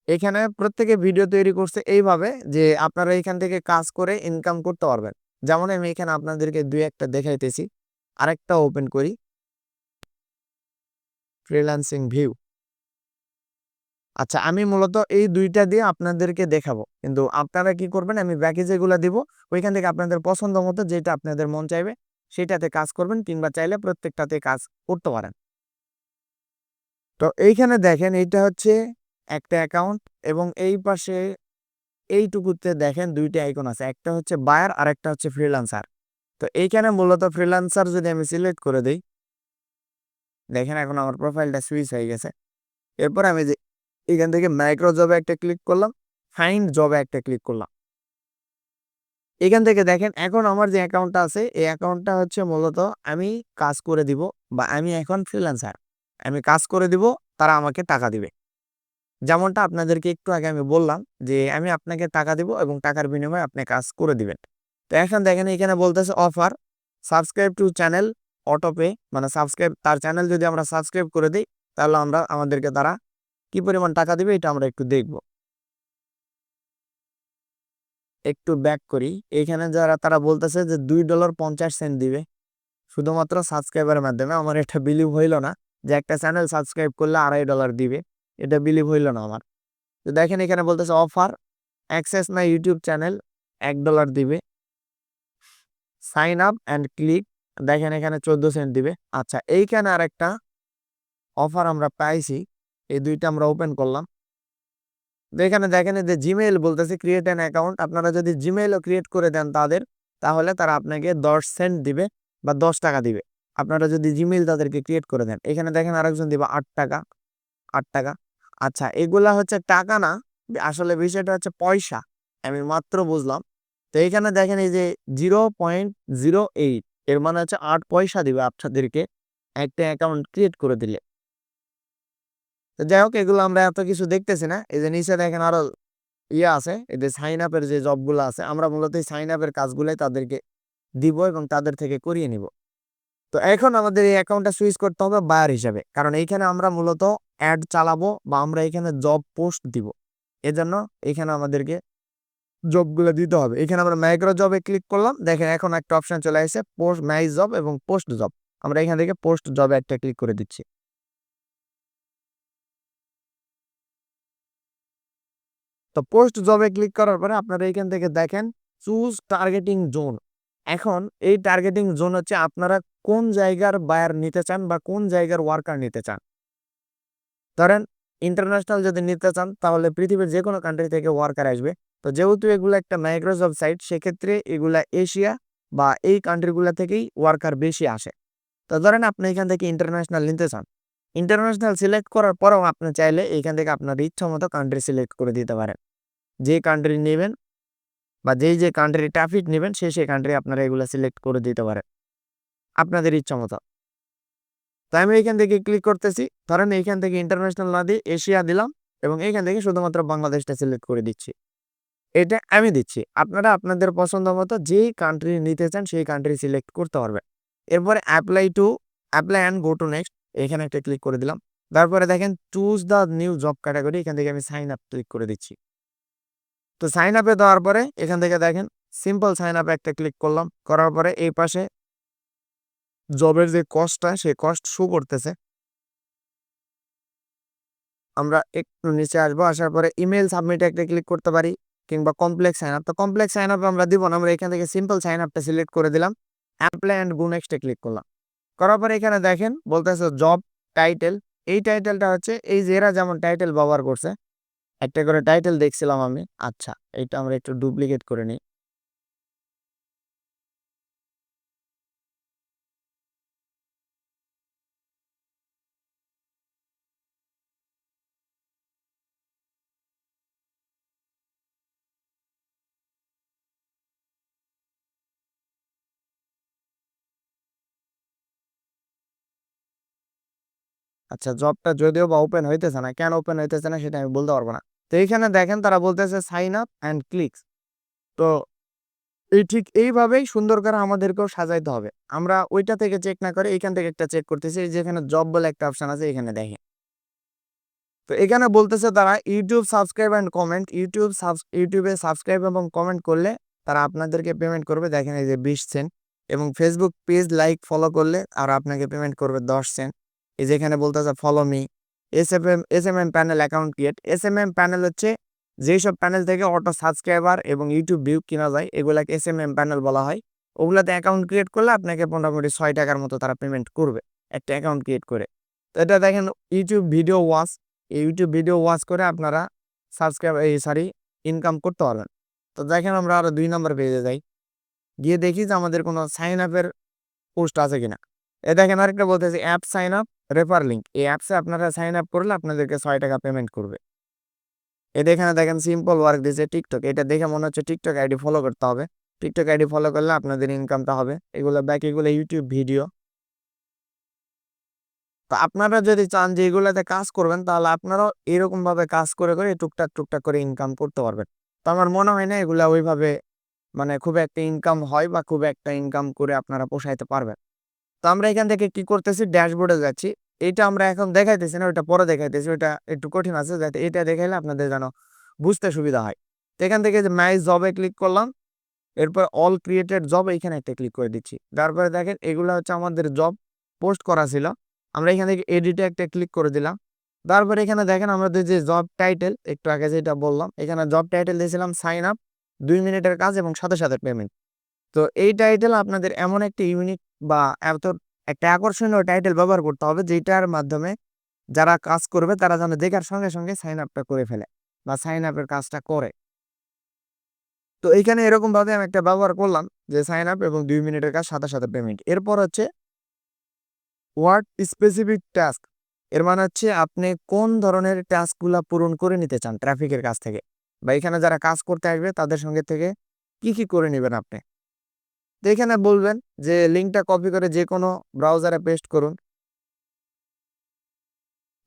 এখানে প্রত্যেকে ভিডিও তৈরি করছে এইভাবে যে আপনারা এখান থেকে কাজ করে ইনকাম করতে পারবেন। যেমন আমি এখানে আপনাদেরকে ২-১ টা দেখাইতেছি। আরেকটা ওপেন করি। Freelancing view. আচ্ছা, আমি মূলত এই ২ টা দিয়ে আপনাদেরকে দেখাবো। কিন্তু আপনারা কি করবেন, আমি বাকি যেগুলা দিব, ওইখান থেকে আপনাদের পছন্দ মতো যেটা আপনাদের মন চাইবে, সেটাতে কাজ করবেন কিংবা চাইলে প্রত্যেকটাতে কাজ করতে পারেন। তো এইখানে দেখেন এইটা হচ্ছে একটা অ্যাকাউন্ট এবং এই পাশে এইটুকুতে দেখেন ২ টা আইকন আছে। একটা হচ্ছে বায়ার আরেকটা হচ্ছে ফ্রিল্যান্সার। তো এইখানে মূলত ফ্রিল্যান্সার যদি আমি সিলেক্ট করে দেই, দেখেন এখন আমার প্রোফাইলটা সুইচ হয়ে গেছে। এরপর আমি যে এখান থেকে মাইক্রো জবে একটা ক্লিক করলাম, ফাইন্ড জবে একটা ক্লিক করলাম। এখান থেকে দেখেন এখন আমার যে অ্যাকাউন্টটা আছে এই অ্যাকাউন্টটা হচ্ছে মূলত আমি কাজ করে দিব বা আমি এখন ফ্রিল্যান্সার। আমি কাজ করে দিব, তারা আমাকে টাকা দিবে। যেমনটা আপনাদেরকে একটু আগে আমি বললাম যে আমি আপনাকে টাকা দিব এবং টাকার বিনিময়ে আপনি কাজ করে দিবেন। তো এখন দেখেন এখানে বলতেছে offer subscribe to channel auto pay, মানে সাবস্ক্রাইব তার চ্যানেল যদি আমরা সাবস্ক্রাইব করে দিই তাহলে আমাদেরকে তারা কি পরিমাণ টাকা দিবে এটা আমরা একটু দেখব। একটু ব্যাক করি। এখানে যারা তারা বলতেছে যে $2.50 দিবে শুধুমাত্র সাবস্ক্রাইবারের মাধ্যমে। আমার এটা বিলিভ হইল না যে একটা চ্যানেল সাবস্ক্রাইব করলে $2.50 দিবে। এটা বিলিভ হইল না আমার। তো দেখেন এখানে বলতেছে offer access my YouTube channel $1 দিবে। সাইন আপ অ্যান্ড ক্লিক দেখেন এখানে 14 সেন্ট দিবে। আচ্ছা, এইখানে আরেকটা অফার আমরা পাইছি। এই ২ টা আমরা ওপেন করলাম। তো এখানে দেখেন এই যে জিমেইল বলতেছে ক্রিয়েট অ্যান অ্যাকাউন্ট। আপনারা যদি জিমেইলও ক্রিয়েট করে দেন তাদের, তাহলে তারা আপনাকে 10 সেন্ট দিবে বা $10 দিবে। আপনারা যদি জিমেইল তাদেরকে ক্রিয়েট করে দেন। এখানে দেখেন আরেকজন দিবে ৳8, ৳8। আচ্ছা, এগুলা হচ্ছে টাকা না, আসলে বিষয়টা হচ্ছে পয়সা। আমি মাত্র বুঝলাম। তো এইখানে দেখেন এই যে 0.08 এর মানে হচ্ছে ৮ পয়সা দিবে আপনাদেরকে একটা অ্যাকাউন্ট ক্রিয়েট করে দিলে। তো যাই হোক এগুলো আমরা এত কিছু দেখতেছি না। এই যে নিচে দেখেন আরো আছে, এই যে সাইন আপের যে জবগুলো আছে আমরা মূলত এই সাইন আপের কাজগুলাই তাদেরকে দিব এবং তাদের থেকে করিয়ে নিব। তো এখন আমাদের এই অ্যাকাউন্টটা সুইচ করতে হবে বায়ার হিসাবে। কারণ এইখানে আমরা মূলত অ্যাড চালাবো বা আমরা এখানে জব পোস্ট দিব। এজন্য এখানে আমাদেরকে জবগুলো দিতে হবে। এখানে আমরা মাইক্রো জবে ক্লিক করলাম। দেখেন এখন একটা অপশন চলে আসছে পোস্ট মাই জব এবং পোস্ট জব। আমরা এখান থেকে পোস্ট জবে একটা ক্লিক করে দিচ্ছি। তো পোস্ট জবে ক্লিক করার পরে আপনারা এইখান থেকে দেখেন চুজ টার্গেটিং জোন। এখন এই টার্গেটিং জোন হচ্ছে আপনারা কোন জায়গার বায়ার নিতে চান বা কোন জায়গার ওয়ার্কার নিতে চান। ধরেন ইন্টারন্যাশনাল যদি নিতে চান তাহলে পৃথিবীর যে কোনো কান্ট্রি থেকে ওয়ার্কার আসবে। তো যেহেতু এগুলো একটা মাইক্রোসফট সাইট সেক্ষেত্রে এগুলা এশিয়া বা এই কান্ট্রিগুলো থেকেই ওয়ার্কার বেশি আসে। তো ধরেন আপনি এখান থেকে ইন্টারন্যাশনাল নিতে চান। ইন্টারন্যাশনাল সিলেক্ট করার পরেও আপনি চাইলে এখান থেকে আপনার ইচ্ছা মতো কান্ট্রি সিলেক্ট করে দিতে পারেন। যে কান্ট্রি নেবেন বা যে কান্ট্রি ট্রাফিক নেবেন সেই কান্ট্রি আপনারা এগুলো সিলেক্ট করে দিতে পারেন আপনাদের ইচ্ছা মতো। তো আমি এখান থেকে ক্লিক করতেছি। ধরেন এইখান থেকে ইন্টারন্যাশনাল না দিয়ে এশিয়া দিলাম এবং এইখান থেকে শুধুমাত্র বাংলাদেশটা সিলেক্ট করে দিচ্ছি। এটা আমি দিচ্ছি। আপনারা আপনাদের পছন্দ মতো যেই কান্ট্রি নিতে চান সেই কান্ট্রি সিলেক্ট করতে পারবেন। এরপরে apply and go to next এখানে একটা ক্লিক করে দিলাম। তারপরে দেখেন choose the new job category এখান থেকে আমি সাইন আপ ক্লিক করে দিচ্ছি। তো সাইন আপে দেওয়ার পরে এখান থেকে দেখেন সিম্পল সাইন আপে একটা ক্লিক করলাম। করার পরে এই পাশে জবের যে কস্টটা সেই কস্ট শো করতেছে। আমরা একটু নিচে আসবো, আসার পরে ইমেল সাবমিটে একটা ক্লিক করতে পারি, কিংবা কমপ্লেক্স সাইন আপ। তো কমপ্লেক্স সাইন আপ আমরা দিব না, আমরা এখান থেকে সিম্পল সাইন আপটা সিলেক্ট করে দিলাম, অ্যাপ্লাই অ্যান্ড গো নেক্সটে ক্লিক করলাম। করার পরে এখানে দেখেন বলতেছে জব টাইটেল। এই টাইটেলটা হচ্ছে এই যে এরা যেমন টাইটেল ব্যবহার করছে, একটা করে টাইটেল দেখছিলাম আমি। আচ্ছা, এটা আমরা একটু ডুপ্লিকেট করে নিই। আচ্ছা, জবটা যদিও বা ওপেন হইতেছে না, কেন ওপেন হইতেছে না সেটা আমি বলতে পারবো না। তো এইখানে দেখেন তারা বলতেছে সাইন আপ অ্যান্ড ক্লিকস। তো এই ঠিক এইভাবেই সুন্দর করে আমাদেরকেও সাজাইতে হবে। আমরা ওইটা থেকে চেক না করে এইখান থেকে একটা চেক করতেছি, এই যেখানে জব বলে একটা অপশন আছে এখানে দেখেন। তো এখানে বলতেছে তারা ইউটিউব সাবস্ক্রাইব অ্যান্ড কমেন্ট। ইউটিউবে সাবস্ক্রাইব এবং কমেন্ট করলে তারা আপনাদেরকে পেমেন্ট করবে, দেখেন এই যে 20 সেন্ট। এবং ফেসবুক পেজ লাইক ফলো করলে আর আপনাকে পেমেন্ট করবে 10 সেন্ট। এই যে এখানে বলতেছে follow me. S M M panel account create. S M M panel হচ্ছে যেই সব প্যানেল থেকে অটো সাবস্ক্রাইবার এবং ইউটিউব ভিউ কিনা যায়, এগুলাকে এস এম এম প্যানেল বলা হয়। ওগুলাতে অ্যাকাউন্ট ক্রিয়েট করলে আপনাকে মোটামুটি 6 টাকার মতো তারা পেমেন্ট করবে একটা অ্যাকাউন্ট ক্রিয়েট করে। তো এটা দেখেন ইউটিউব ভিডিও ওয়াচ। এই ইউটিউব ভিডিও ওয়াচ করে আপনারা ইনকাম করতে পারবেন। তো দেখেন আমরা আরো 2 নম্বর পেজে যাই, গিয়ে দেখি যে আমাদের কোনো সাইন আপের পোস্ট আছে কিনা। দেখেন আরেকটা বলতেছে app sign up refer link. এই অ্যাপসে আপনারা সাইন আপ করলে আপনাদেরকে 6 টাকা পেমেন্ট করবে। এখানে দেখেন সিম্পল ওয়ার্ক দিয়েছে টিকটক। এটা দেখে মনে হচ্ছে টিকটক আইডি ফলো করতে হবে। টিকটক আইডি ফলো করলে আপনাদের ইনকামটা হবে। এগুলো বাকিগুলো ইউটিউব ভিডিও। তো আপনারা যদি চান যে এগুলাতে কাজ করবেন, তাহলে আপনারাও এরকম ভাবে কাজ করে করে টুকটাক টুকটাক করে ইনকাম করতে পারবেন। তো আমার মনে হয় না এগুলা ওইভাবে মানে খুব একটা ইনকাম হয় বা খুব একটা ইনকাম করে আপনারা পোষাইতে পারবেন। তো আমরা এখান থেকে কি করতেছি, ড্যাশবোর্ডে যাচ্ছি। এটা আমরা এখন দেখাইতেছি না, ওইটা পরে দেখাইতেছি, ওইটা একটু কঠিন আছে, যাতে এটা দেখাইলে আপনাদের যেন বুঝতে সুবিধা হয়। তো এখান থেকে যে মাই জবে ক্লিক করলাম, এরপর অল ক্রিয়েটেড জব এইখানে একটা ক্লিক করে দিচ্ছি। তারপরে দেখেন এগুলো হচ্ছে আমাদের জব পোস্ট করা ছিল। আমরা এখান থেকে এডিটে একটা ক্লিক করে দিলাম। তারপরে এখানে দেখেন আমাদের যে জব টাইটেল একটু আগে যেটা বললাম, এখানে জব টাইটেল দিয়েছিলাম সাইন আপ, 2 মিনিটের কাজ এবং সাথে সাথে পেমেন্ট। তো এই টাইটেল আপনাদের এমন একটা ইউনিক বা এত একটা আকর্ষণীয় টাইটেল ব্যবহার করতে হবে, যেটার মাধ্যমে যারা কাজ করবে তারা যেন দেখার সঙ্গে সঙ্গে সাইন আপটা করে ফেলে বা সাইন আপের কাজটা করে। তো এইখানে এরকম ভাবে আমি একটা ব্যবহার করলাম যে সাইন আপ এবং 2 মিনিটের কাজ সাথে সাথে পেমেন্ট। এরপর হচ্ছে হোয়াট স্পেসিফিক টাস্ক। এর মানে হচ্ছে আপনি কোন ধরনের টাস্কগুলা পূরণ করে নিতে চান ট্রাফিকের কাছ থেকে, বা এখানে যারা কাজ করতে আসবে তাদের সঙ্গে থেকে কি কি করে নেবেন আপনি। তো এখানে বলবেন যে লিঙ্কটা কপি করে যে কোনো ব্রাউজারে পেস্ট করুন।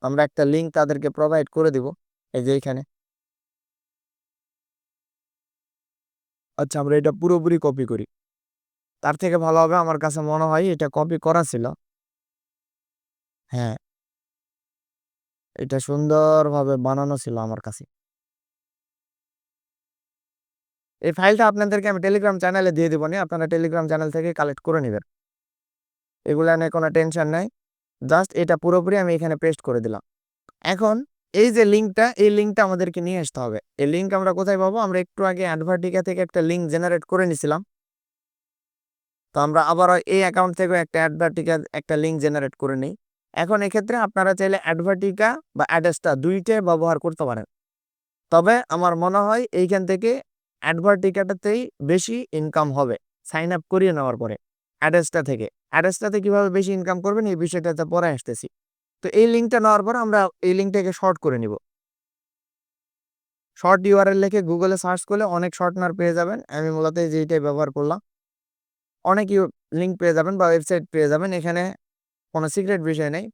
আমরা একটা লিঙ্ক তাদেরকে প্রোভাইড করে দিব, এই যে এখানে। আচ্ছা, আমরা এটা পুরোপুরি কপি করি, তার থেকে ভালো হবে আমার কাছে মনে হয় এটা কপি করা ছিল। হ্যাঁ, এটা সুন্দরভাবে বানানো ছিল আমার কাছে। এই ফাইলটা আপনাদেরকে আমি টেলিগ্রাম চ্যানেলে দিয়ে দিব নি, আপনারা টেলিগ্রাম চ্যানেল থেকে কালেক্ট করে নেবেন। এগুলা নিয়ে কোনো টেনশন নাই। জাস্ট এটা পুরোপুরি আমি এখানে পেস্ট করে দিলাম। এখন এই যে লিঙ্কটা, এই লিঙ্কটা আমাদেরকে নিয়ে আসতে হবে। এই লিঙ্ক আমরা কোথায় পাবো? আমরা একটু আগে অ্যাডভার্টিকা থেকে একটা লিঙ্ক জেনারেট করে নিছিলাম। তো আমরা আবারও এই অ্যাকাউন্ট থেকেও একটা অ্যাডভার্টিকা একটা লিঙ্ক জেনারেট করে নিই। এখন এক্ষেত্রে আপনারা চাইলে অ্যাডভার্টিকা বা অ্যাডেস্টা ২ টাই ব্যবহার করতে পারেন। তবে আমার মনে হয় এইখান থেকে অ্যাডভার্টিকাটাতেই বেশি ইনকাম হবে সাইন আপ করিয়ে নেওয়ার পরে অ্যাডেসটা থেকে। অ্যাডেসটাতে কিভাবে বেশি ইনকাম করবেন এই বিষয়টাতে পরে আসতেছি। তো এই লিঙ্কটা নেওয়ার পর আমরা এই লিঙ্কটাকে শর্ট করে নিব। শর্ট ইউআরএল লিখে গুগলে সার্চ করলে অনেক শর্টনার পেয়ে যাবেন। আমি মূলত যেইটাই ব্যবহার করলাম। অনেক লিঙ্ক পেয়ে যাবেন বা ওয়েবসাইট পেয়ে যাবেন। এখানে কোনো সিক্রেট বিষয় নেই,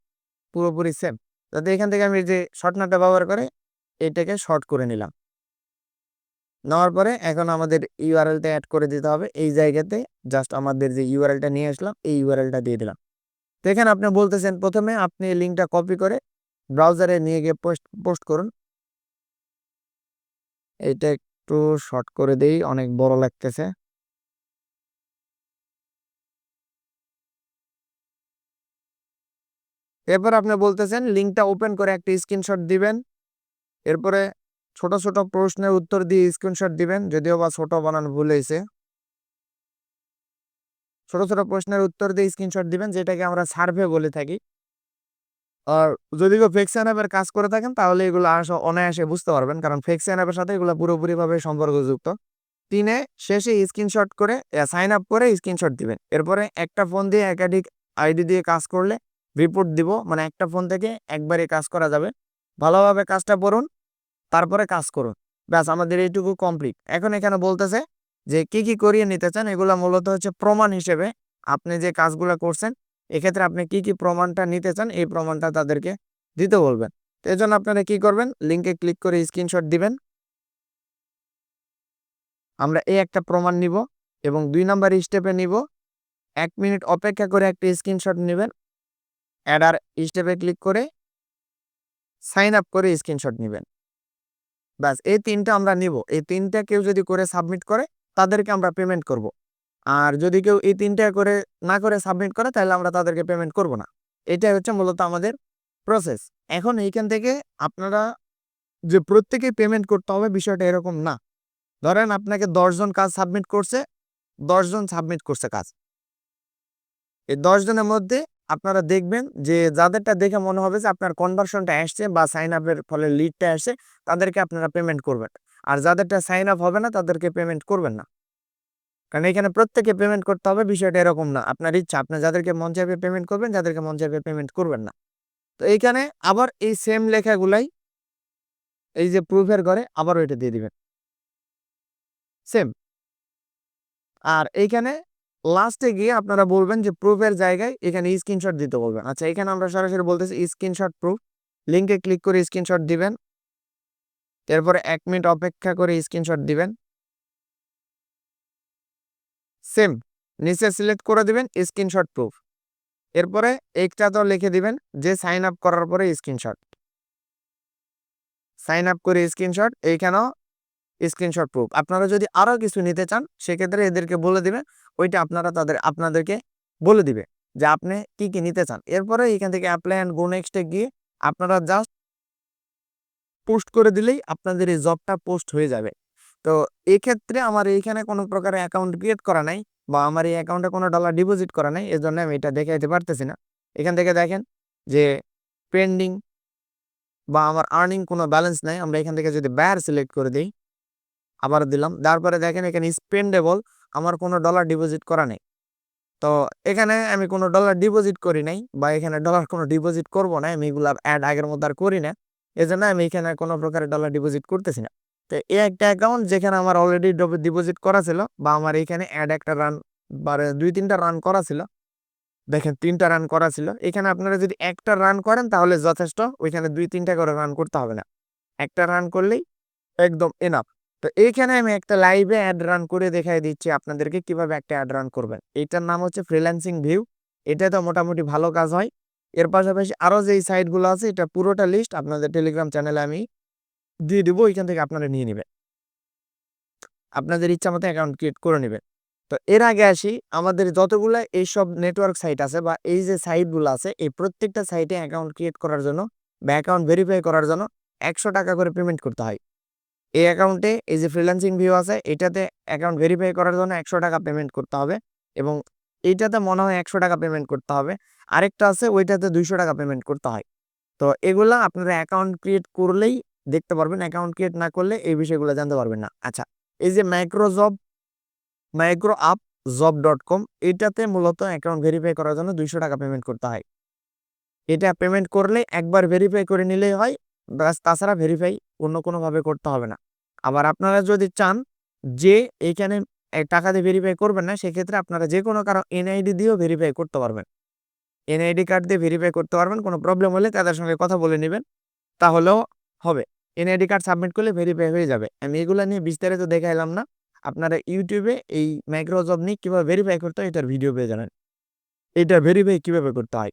পুরোপুরি সেম। যাতে এখান থেকে আমি যে শর্টনারটা ব্যবহার করে এটাকে শর্ট করে নিলাম। নেওয়ার পরে এখন আমাদের ইউআরএলটা অ্যাড করে দিতে হবে এই জায়গাতে। জাস্ট আমাদের যে ইউআরএলটা নিয়ে আসলাম এই ইউআরএলটা দিয়ে দিলাম। তো এখানে আপনি বলতেছেন প্রথমে আপনি লিঙ্কটা কপি করে ব্রাউজারে নিয়ে গিয়ে পোস্ট পোস্ট করুন। এইটা একটু শর্ট করে দেই, অনেক বড় লাগতেছে। এরপর আপনি বলতেছেন লিঙ্কটা ওপেন করে একটা স্ক্রিনশট দিবেন। এরপরে ছোট ছোট প্রশ্নের উত্তর দিয়ে স্ক্রিনশট দিবেন, যদিও বা ছোট বানানো ভুল হয়েছে। ছোট ছোট প্রশ্নের উত্তর দিয়ে স্ক্রিনশট দিবেন, যেটাকে আমরা সার্ভে বলে থাকি। আর যদি কেউ ফ্লেক্সি অ্যাপের কাজ করে থাকেন তাহলে এগুলো অনায়াসে বুঝতে পারবেন, কারণ ফ্লেক্সি অ্যাপের সাথে এগুলো পুরোপুরিভাবে সম্পর্কযুক্ত। 3 শেষে স্ক্রিনশট করে সাইন আপ করে স্ক্রিনশট দিবেন। এরপরে একটা ফোন দিয়ে একাধিক আইডি দিয়ে কাজ করলে রিপোর্ট দিব, মানে একটা ফোন থেকে একবারে কাজ করা যাবে। ভালোভাবে কাজটা করুন, তারপরে কাজ করুন। ব্যাস, আমাদের এইটুকু কমপ্লিট। এখন এখানে বলতেছে যে কি কি করিয়ে নিতে চান, এগুলা মূলত হচ্ছে প্রমাণ হিসেবে। আপনি যে কাজগুলো করছেন এক্ষেত্রে আপনি কি কি প্রমাণটা নিতে চান এই প্রমাণটা তাদেরকে দিতে বলবেন। তো এই জন্য আপনারা কি করবেন, লিঙ্কে ক্লিক করে স্ক্রিনশট দিবেন। আমরা এই একটা প্রমাণ নিব এবং 2 নাম্বার স্টেপে নিব 1 মিনিট অপেক্ষা করে একটা স্ক্রিনশট নেবেন। অ্যাডার স্টেপে ক্লিক করে সাইন আপ করে স্ক্রিনশট নেবেন। ব্যাস, এই 3টা আমরা নিব। এই 3টা কেউ যদি করে সাবমিট করে তাদেরকে আমরা পেমেন্ট করব। আর যদি কেউ এই 3টা করে না করে সাবমিট করে তাহলে আমরা তাদেরকে পেমেন্ট করব না। এটাই হচ্ছে মূলত আমাদের প্রসেস। এখন এইখান থেকে আপনারা যে প্রত্যেকেই পেমেন্ট করতে হবে বিষয়টা এরকম না। ধরেন আপনাকে 10 জন কাজ সাবমিট করছে, 10 জন সাবমিট করছে কাজ। এই 10 জনের মধ্যে আপনারা দেখবেন যে যাদেরটা দেখে মনে হবে যে আপনার কনভার্সনটা আসছে বা সাইন আপের ফলে লিডটা আসছে, তাদেরকে আপনারা পেমেন্ট করবেন। আর যাদেরটা সাইন আপ হবে না তাদেরকে পেমেন্ট করবেন না। কারণ এখানে প্রত্যেকে পেমেন্ট করতে হবে বিষয়টা এরকম না। আপনার ইচ্ছা, আপনি যাদেরকে মন চাইবে পেমেন্ট করবেন, যাদেরকে মন চাইবে পেমেন্ট করবেন না। তো এইখানে আবার এই সেম লেখাগুলাই এই যে প্রুফের ঘরে আবারও এটা দিয়ে দিবেন সেম। আর এইখানে লাস্টে গিয়ে আপনারা বলবেন যে প্রুফের জায়গায় এখানে স্ক্রিনশট দিতে বলবেন। আচ্ছা, এখানে আমরা সরাসরি বলতেছি স্ক্রিনশট প্রুফ। লিঙ্কে ক্লিক করে স্ক্রিনশট দিবেন। এরপরে 1 মিনিট অপেক্ষা করে স্ক্রিনশট দিবেন। সেম নিচে সিলেক্ট করে দিবেন স্ক্রিনশট প্রুফ। এরপরে একটা তো লিখে দিবেন যে সাইন আপ করার পরে স্ক্রিনশট। সাইন আপ করে স্ক্রিনশট, এইখানেও স্ক্রিনশট প্রুফ। আপনারা যদি আরো কিছু নিতে চান সেক্ষেত্রে এদেরকে বলে দিবেন, ওইটা আপনাদেরকে বলে দিবে যে আপনি কি কি নিতে চান। এরপরে এখান থেকে অ্যাপ্লাই এন্ড গো নেক্সটে গিয়ে আপনারা জাস্ট পোস্ট করে দিলেই আপনাদের এই জবটা পোস্ট হয়ে যাবে। তো এক্ষেত্রে আমার এইখানে কোনো প্রকার অ্যাকাউন্ট ক্রিয়েট করা নাই বা আমার এই অ্যাকাউন্টে কোনো ডলার ডিপোজিট করা নাই, এজন্য আমি এটা দেখাইতে পারতেছি না। এখান থেকে দেখেন যে পেন্ডিং বা আমার আর্নিং কোনো ব্যালেন্স নাই। আমরা এখান থেকে যদি বায়ার সিলেক্ট করে দেই, আবার দিলাম, তারপরে দেখেন এখানে স্পেন্ডেবল, আমার কোনো ডলার ডিপোজিট করা নেই। তো এখানে আমি কোনো ডলার ডিপোজিট করি নাই বা এখানে ডলার কোনো ডিপোজিট করব না। আমি এগুলো অ্যাড আগের মতো আর করি না, এজন্য আমি এখানে কোনো প্রকারের ডলার ডিপোজিট করতেছি না। তো এই একটা অ্যাকাউন্ট যেখানে আমার অলরেডি ডিপোজিট করা ছিল বা আমার এখানে অ্যাড একটা রান বা 2-3টা রান করা ছিল। দেখেন 3টা রান করা ছিল। এখানে আপনারা যদি একটা রান করেন তাহলে যথেষ্ট, ওইখানে 2-3টা করে রান করতে হবে না। একটা রান করলেই একদম এনাফ। তো এইখানে আমি একটা লাইভে অ্যাড রান করে দেখাই দিচ্ছি আপনাদেরকে কিভাবে একটা অ্যাড রান করবেন। এইটার নাম হচ্ছে ফ্রিল্যান্সিং ভিউ। এটা তো মোটামুটি ভালো কাজ হয়। এর পাশাপাশি আরো যেই সাইটগুলো আছে এটা পুরোটা লিস্ট আপনাদের টেলিগ্রাম চ্যানেলে আমি দিয়ে দিব, ওইখান থেকে আপনারা নিয়ে নেবেন। আপনাদের ইচ্ছা মতো অ্যাকাউন্ট ক্রিয়েট করে নেবেন। তো এর আগে আসি, আমাদের যতগুলো এইসব নেটওয়ার্ক সাইট আছে বা এই যে সাইটগুলো আছে এই প্রত্যেকটা সাইটে অ্যাকাউন্ট ক্রিয়েট করার জন্য বা অ্যাকাউন্ট ভেরিফাই করার জন্য 100 টাকা করে পেমেন্ট করতে হয়। এই অ্যাকাউন্টে এই যে ফ্রিল্যান্সিং ভিউ আছে এটাতে অ্যাকাউন্ট ভেরিফাই করার জন্য 100 টাকা পেমেন্ট করতে হবে এবং এইটাতে মনে হয় 100 টাকা পেমেন্ট করতে হবে। আরেকটা আছে ওইটাতে 200 টাকা পেমেন্ট করতে হয়। তো এগুলা আপনারা অ্যাকাউন্ট ক্রিয়েট করলেই দেখতে পারবেন, অ্যাকাউন্ট ক্রিয়েট না করলে এই বিষয়গুলো জানতে পারবেন না। আচ্ছা, এই যে মাইক্রোআপ জব.com এটাতে মূলত অ্যাকাউন্ট ভেরিফাই করার জন্য 200 টাকা পেমেন্ট করতে হয়। এটা পেমেন্ট করলে একবার ভেরিফাই করে নিলেই হয়, ব্যাস, তাছাড়া ভেরিফাই অন্য কোনোভাবে করতে হবে না। আবার আপনারা যদি চান যে এইখানে টাকা দিয়ে ভেরিফাই করবেন না, সেক্ষেত্রে আপনারা যে কোনো কারো এনআইডি দিয়েও ভেরিফাই করতে পারবেন। এনআইডি কার্ড দিয়ে ভেরিফাই করতে পারবেন, কোনো প্রবলেম হলে তাদের সঙ্গে কথা বলে নেবেন, তাহলেও হবে। এনআইডি কার্ড সাবমিট করলে ভেরিফাই হয়ে যাবে। আমি এগুলো নিয়ে বিস্তারিত দেখাইলাম না। আপনারা ইউটিউবে এই মাইক্রোজব নিয়ে কীভাবে ভেরিফাই করতে হয় এটার ভিডিও পেয়ে যাবেন, এটা ভেরিফাই কীভাবে করতে হয়।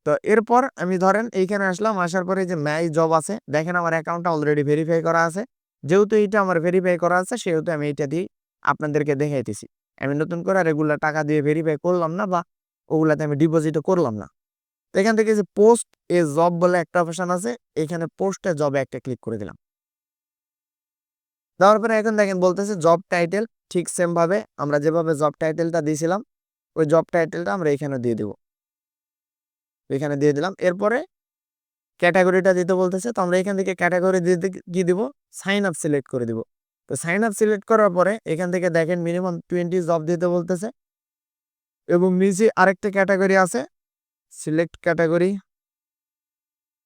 তো এরপর আমি ধরেন এইখানে আসলাম, আসার পরে যে মাই জব আছে দেখেন আমার অ্যাকাউন্টটা অলরেডি ভেরিফাই করা আছে। যেহেতু এইটা আমার ভেরিফাই করা আছে সেহেতু আমি এইটা দিয়ে আপনাদেরকে দেখাইতেছি। আমি নতুন করে রেগুলার টাকা দিয়ে ভেরিফাই করলাম না বা ওগুলাতে আমি ডিপোজিটও করলাম না। তো এখান থেকে যে পোস্ট এ জব বলে একটা অপশন আছে, এখানে পোস্ট এ জবে একটা ক্লিক করে দিলাম। দেওয়ার পরে এখন দেখেন বলতেছে জব টাইটেল, ঠিক সেম ভাবে আমরা যেভাবে জব টাইটেলটা দিয়েছিলাম ওই জব টাইটেলটা আমরা এখানে দিয়ে দিব, এখানে দিয়ে দিলাম। এরপরে ক্যাটাগরিটা দিতে বলতেছে, তো আমরা এখান থেকে ক্যাটাগরি দিতে কি দিব, সাইন আপ সিলেক্ট করে দিব। তো সাইন আপ সিলেক্ট করার পরে এখান থেকে দেখেন মিনিমাম 20 জব দিতে বলতেছে, এবং নিচে আরেকটা ক্যাটাগরি আছে, সিলেক্ট ক্যাটাগরি,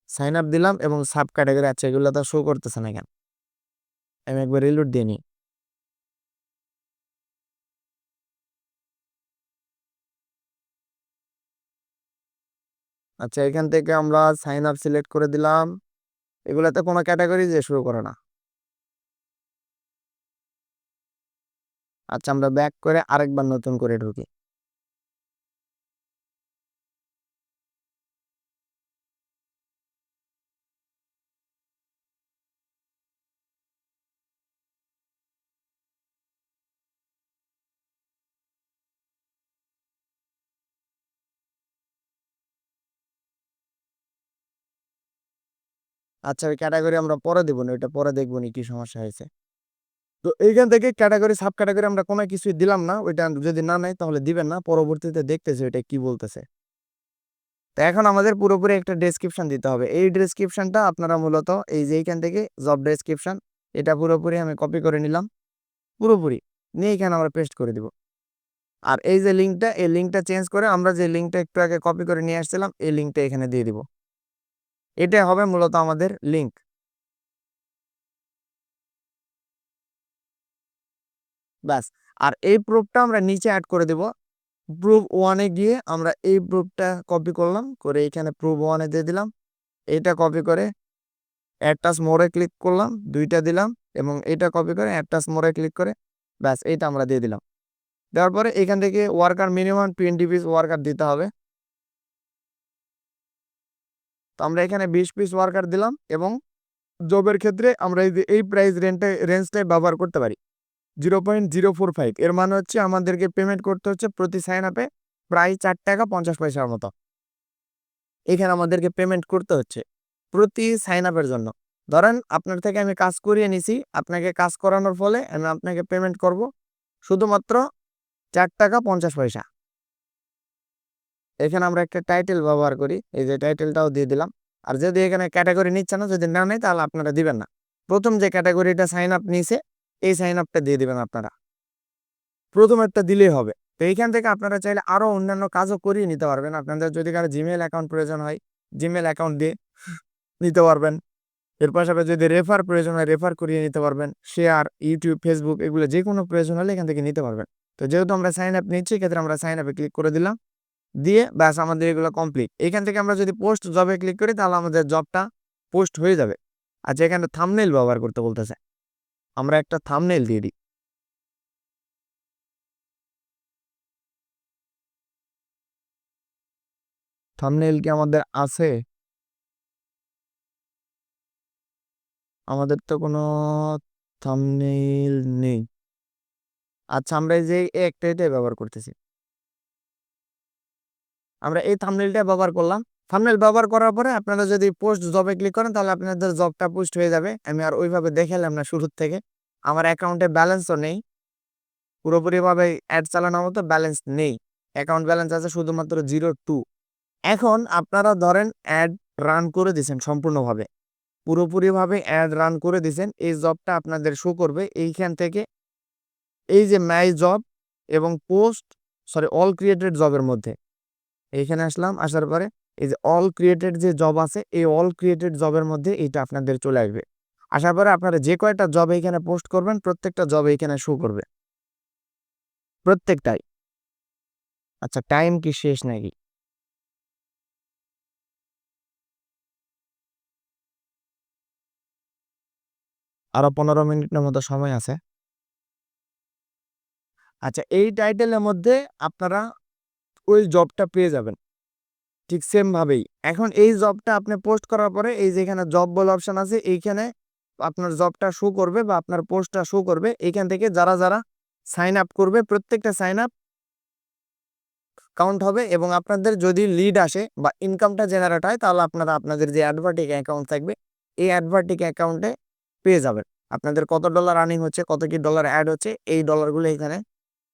সাইন আপ দিলাম এবং সাব ক্যাটাগরি আছে, এগুলো তো শো করতেছে না কেন, আমি একবার রিলোড দিয়ে নিই। আচ্ছা, এখান থেকে আমরা সাইন আপ সিলেক্ট করে দিলাম, এগুলাতে কোনো ক্যাটাগরি যে শুরু করে না। আচ্ছা, আমরা ব্যাক করে আরেকবার নতুন করে ঢুকি। আচ্ছা, ওই ক্যাটাগরি আমরা পরে দিব না, ওইটা পরে দেখবো নি কি সমস্যা হয়েছে। তো এইখান থেকে ক্যাটাগরি সাব ক্যাটাগরি আমরা কোনো কিছুই দিলাম না, ওইটা যদি না নেয় তাহলে দিবেন না, পরবর্তীতে দেখতেছে ওইটা কি বলতেছে। তো এখন আমাদের পুরোপুরি একটা ডেসক্রিপশন দিতে হবে। এই ডেসক্রিপশনটা আপনারা মূলত এই যে এইখান থেকে জব ডেসক্রিপশন, এটা পুরোপুরি আমি কপি করে নিলাম, পুরোপুরি নিয়ে এখানে আমরা পেস্ট করে দিব। আর এই যে লিঙ্কটা, এই লিঙ্কটা চেঞ্জ করে আমরা যে লিঙ্কটা একটু আগে কপি করে নিয়ে আসছিলাম এই লিঙ্কটা এখানে দিয়ে দিব। এটা হবে মূলত আমাদের লিঙ্ক। ব্যাস। আর এই প্রুফটা আমরা নিচে অ্যাড করে দেব। প্রুফ ওয়ানে গিয়ে আমরা এই প্রুফটা কপি করলাম, করে এখানে প্রুফ ওয়ানে দিয়ে দিলাম। এটা কপি করে অ্যাড টাচ মোরে ক্লিক করলাম, দুইটা দিলাম, এবং এটা কপি করে অ্যাড টাচ মোরে ক্লিক করে ব্যাস এইটা আমরা দিয়ে দিলাম। দেওয়ার পরে এখান থেকে ওয়ার্কার মিনিমাম 20 পিস ওয়ার্কার দিতে হবে। তো আমরা এখানে 20 পিস ওয়ার্কার দিলাম, এবং জবের ক্ষেত্রে আমরা এই প্রাইস রেঞ্জটাই ব্যবহার করতে পারি, 0.045। এর মানে হচ্ছে আমাদেরকে পেমেন্ট করতে হচ্ছে প্রতি সাইন আপে প্রায় 4 টাকা 50 পয়সার মতো। এখানে আমাদেরকে পেমেন্ট করতে হচ্ছে প্রতি সাইন আপের জন্য। ধরেন আপনার থেকে আমি কাজ করিয়ে নিছি, আপনাকে কাজ করানোর ফলে আমি আপনাকে পেমেন্ট করব শুধুমাত্র 4 টাকা 50 পয়সা। এখানে আমরা একটা টাইটেল ব্যবহার করি, এই যে টাইটেলটাও দিয়ে দিলাম। আর যদি এখানে ক্যাটাগরি নিচ্ছে না, যদি না নেয় তাহলে আপনারা দিবেন না। প্রথম যে ক্যাটাগরিটা সাইন আপ নিছে এই সাইন আপটা দিয়ে দিবেন আপনারা, প্রথম একটা দিলেই হবে। তো এইখান থেকে আপনারা চাইলে আরো অন্যান্য কাজও করিয়ে নিতে পারবেন। আপনাদের যদি কারো জিমেইল অ্যাকাউন্ট প্রয়োজন হয়, জিমেইল অ্যাকাউন্ট দিয়ে নিতে পারবেন। এর পাশাপাশি যদি রেফার প্রয়োজন হয় রেফার করিয়ে নিতে পারবেন। শেয়ার, ইউটিউব, ফেসবুক এগুলো যে কোনো প্রয়োজন হলে এখান থেকে নিতে পারবেন। তো যেহেতু আমরা সাইন আপ নিচ্ছি, ক্ষেত্রে আমরা সাইন আপে ক্লিক করে দিলাম, দিয়ে ব্যাস আমাদের এগুলো কমপ্লিট। এখান থেকে আমরা যদি পোস্ট জবে ক্লিক করি তাহলে আমাদের জবটা পোস্ট হয়ে যাবে। আচ্ছা, এখানে থাম্বনেইল ব্যবহার করতে বলতেছে, আমরা একটা থাম্বনেইল দিয়ে দিই। থাম্বনেইল কি আমাদের আছে? আমাদের তো কোনো থাম্বনেইল নেই। আচ্ছা, আমরা এই যে এটাই ব্যবহার করতেছি, আমরা এই থাম্বনেইলটা ব্যবহার করলাম। থাম্বনেইল ব্যবহার করার পরে আপনারা যদি পোস্ট জবে ক্লিক করেন তাহলে আপনাদের জবটা পোস্ট হয়ে যাবে। আমি আর ওইভাবে দেখালাম না শুরুর থেকে, আমার অ্যাকাউন্টে ব্যালেন্সও নেই, পুরোপুরিভাবে অ্যাড চালানোর মতো ব্যালেন্স নেই। অ্যাকাউন্ট ব্যালেন্স আছে শুধুমাত্র 0.2। এখন আপনারা ধরেন অ্যাড রান করে দিয়েছেন সম্পূর্ণভাবে, পুরোপুরিভাবে অ্যাড রান করে দিয়েছেন, এই জবটা আপনাদের শো করবে এইখান থেকে, এই যে মাই জব এবং পোস্ট, সরি অল ক্রিয়েটেড জবের মধ্যে। এইখানে আসলাম, আসার পরে এই যে অল ক্রিয়েটেড যে জব আছে এই অল ক্রিয়েটেড জবের মধ্যে এইটা আপনাদের চলে আসবে। আসার পরে আপনারা যে কয়টা জব এইখানে পোস্ট করবেন প্রত্যেকটা জব এইখানে শো করবে, প্রত্যেকটাই। আচ্ছা, টাইম কি শেষ নাকি? আরো 15 মিনিটের মতো সময় আছে। আচ্ছা, এই টাইটেলের মধ্যে আপনারা ওই জবটা পেয়ে যাবেন ঠিক সেম ভাবেই। এখন এই জবটা আপনি পোস্ট করার পরে এই যে এখানে জব বলে অপশন আছে, এইখানে আপনার জবটা শো করবে বা আপনার পোস্টটা শো করবে। এইখান থেকে যারা যারা সাইন আপ করবে প্রত্যেকটা সাইন আপ কাউন্ট হবে এবং আপনাদের যদি লিড আসে বা ইনকামটা জেনারেট হয় তাহলে আপনারা আপনাদের যে অ্যাডভার্টিক অ্যাকাউন্ট থাকবে এই অ্যাডভার্টিক অ্যাকাউন্টে পেয়ে যাবেন আপনাদের কত ডলার আর্নিং হচ্ছে, কত কি ডলার অ্যাড হচ্ছে, এই ডলারগুলো এখানে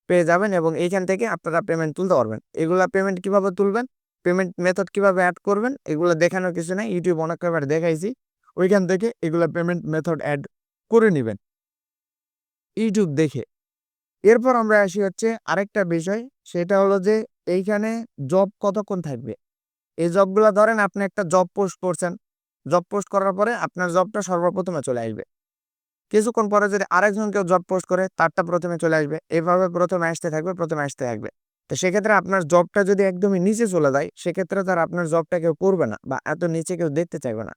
পেয়ে যাবেন এবং এইখান থেকে আপনারা পেমেন্ট তুলতে পারবেন। এগুলা পেমেন্ট কিভাবে তুলবেন, পেমেন্ট মেথড কিভাবে অ্যাড করবেন, এগুলো দেখানোর কিছু নাই, ইউটিউব অনেকবার দেখাইছি। ওইখান থেকে এগুলা পেমেন্ট মেথড অ্যাড করে নেবেন ইউটিউব দেখে। এরপর আমরা আসি হচ্ছে আরেকটা বিষয়, সেটা হলো যে এইখানে জব কতক্ষণ থাকবে। এই জবগুলা ধরেন আপনি একটা জব পোস্ট করছেন, জব পোস্ট করার পরে আপনার জবটা সর্বপ্রথমে চলে আসবে। কিছুক্ষণ পরে যদি আরেকজন কেউ জব পোস্ট করে তারটা প্রথমে চলে আসবে, এভাবে প্রথমে আসতে থাকবে, প্রথমে আসতে থাকবে। তো সেক্ষেত্রে আপনার জবটা যদি একদমই নিচে চলে যায় সেক্ষেত্রে তার আপনার জবটা কেউ করবে না বা এত নিচে কেউ দেখতে চাইবে না।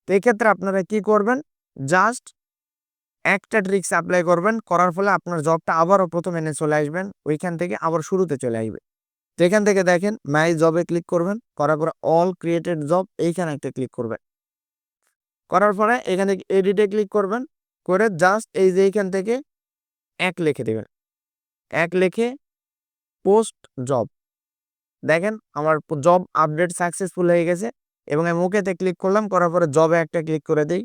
তো এক্ষেত্রে আপনারা কি করবেন, জাস্ট একটা ট্রিক্স অ্যাপ্লাই করবেন, করার ফলে আপনার জবটা আবারও প্রথমে এনে চলে আসবেন, ওইখান থেকে আবার শুরুতে চলে আসবে। তো এখান থেকে দেখেন মাই জবে ক্লিক করবেন, করার পরে অল ক্রিয়েটেড জব এইখানে একটা ক্লিক করবেন, করার পরে এখান থেকে এডিটে ক্লিক করবেন, করে জাস্ট এই যে এইখান থেকে এক লিখে দেবেন, এক লিখে পোস্ট জব। দেখেন আমার জব আপডেট সাকসেসফুল হয়ে গেছে এবং আমি ওকেতে ক্লিক করলাম, করার পরে জবে একটা ক্লিক করে দিই,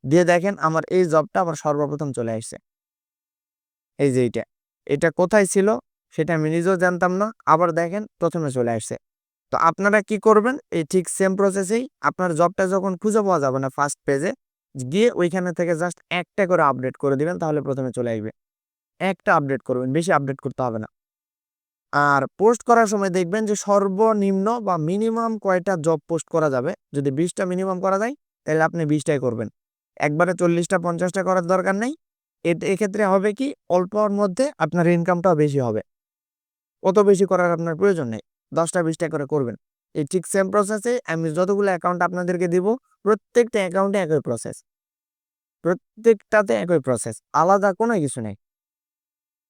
দিয়ে দেখেন আমার এই জবটা আমার সর্বপ্রথম চলে আসছে। এই যে এটা কোথায় ছিল সেটা আমি নিজেও জানতাম না, আবার দেখেন প্রথমে চলে আসছে। তো আপনারা কি করবেন, এই ঠিক সেম প্রসেসেই আপনার জবটা যখন খুঁজে পাওয়া যাবে না ফার্স্ট পেজে গিয়ে ওইখানে থেকে জাস্ট একটা করে আপডেট করে দিবেন, তাহলে প্রথমে চলে আসবে। একটা আপডেট করবেন, বেশি আপডেট করতে হবে না। আর পোস্ট করার সময় দেখবেন যে সর্বনিম্ন বা মিনিমাম কয়টা জব পোস্ট করা যাবে। যদি 20টা মিনিমাম করা যায় তাহলে আপনি 20টাই করবেন, একবারে 40টা 50টা করার দরকার নেই। এক্ষেত্রে হবে কি, অল্পর মধ্যে আপনার ইনকামটাও বেশি হবে, অত বেশি করার আপনার প্রয়োজন নেই, 10টা 20টা করে করবেন। এই ঠিক সেম প্রসেসে আমি যতগুলো অ্যাকাউন্ট আপনাদেরকে দিব প্রত্যেকটা অ্যাকাউন্টে একই প্রসেস, প্রত্যেকটাতে একই প্রসেস, আলাদা কোনো কিছু নেই।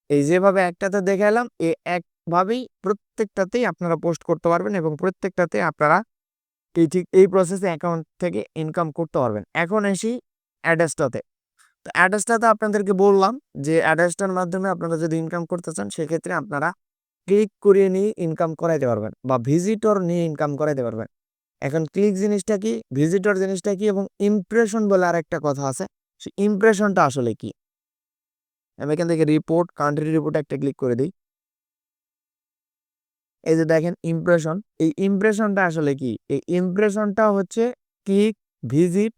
এই যেভাবে একটাতে দেখালাম এই একভাবেই প্রত্যেকটাতেই আপনারা পোস্ট করতে পারবেন এবং প্রত্যেকটাতে আপনারা ঠিক এই প্রসেসে অ্যাকাউন্ট থেকে ইনকাম করতে পারবেন। এখন আসি অ্যাডাসটাতে। তো অ্যাডাসটাতে আপনাদেরকে বললাম যে অ্যাডাসটার মাধ্যমে আপনারা যদি ইনকাম করতে চান সেক্ষেত্রে আপনারা ক্লিক করিয়ে নিয়ে ইনকাম করাইতে পারবেন বা ভিজিটর নিয়ে ইনকাম করাইতে পারবেন। এখন ক্লিক জিনিসটা কি, ভিজিটর জিনিসটা কি এবং ইমপ্রেশন বলে আরেকটা কথা আছে, সেই ইমপ্রেশনটা আসলে কি। আমি এখান থেকে রিপোর্ট, কান্ট্রি রিপোর্ট একটা ক্লিক করে দিই। এই যে দেখেন ইমপ্রেশন, এই ইমপ্রেশনটা আসলে কি, এই ইমপ্রেশনটা হচ্ছে ক্লিক, ভিজিট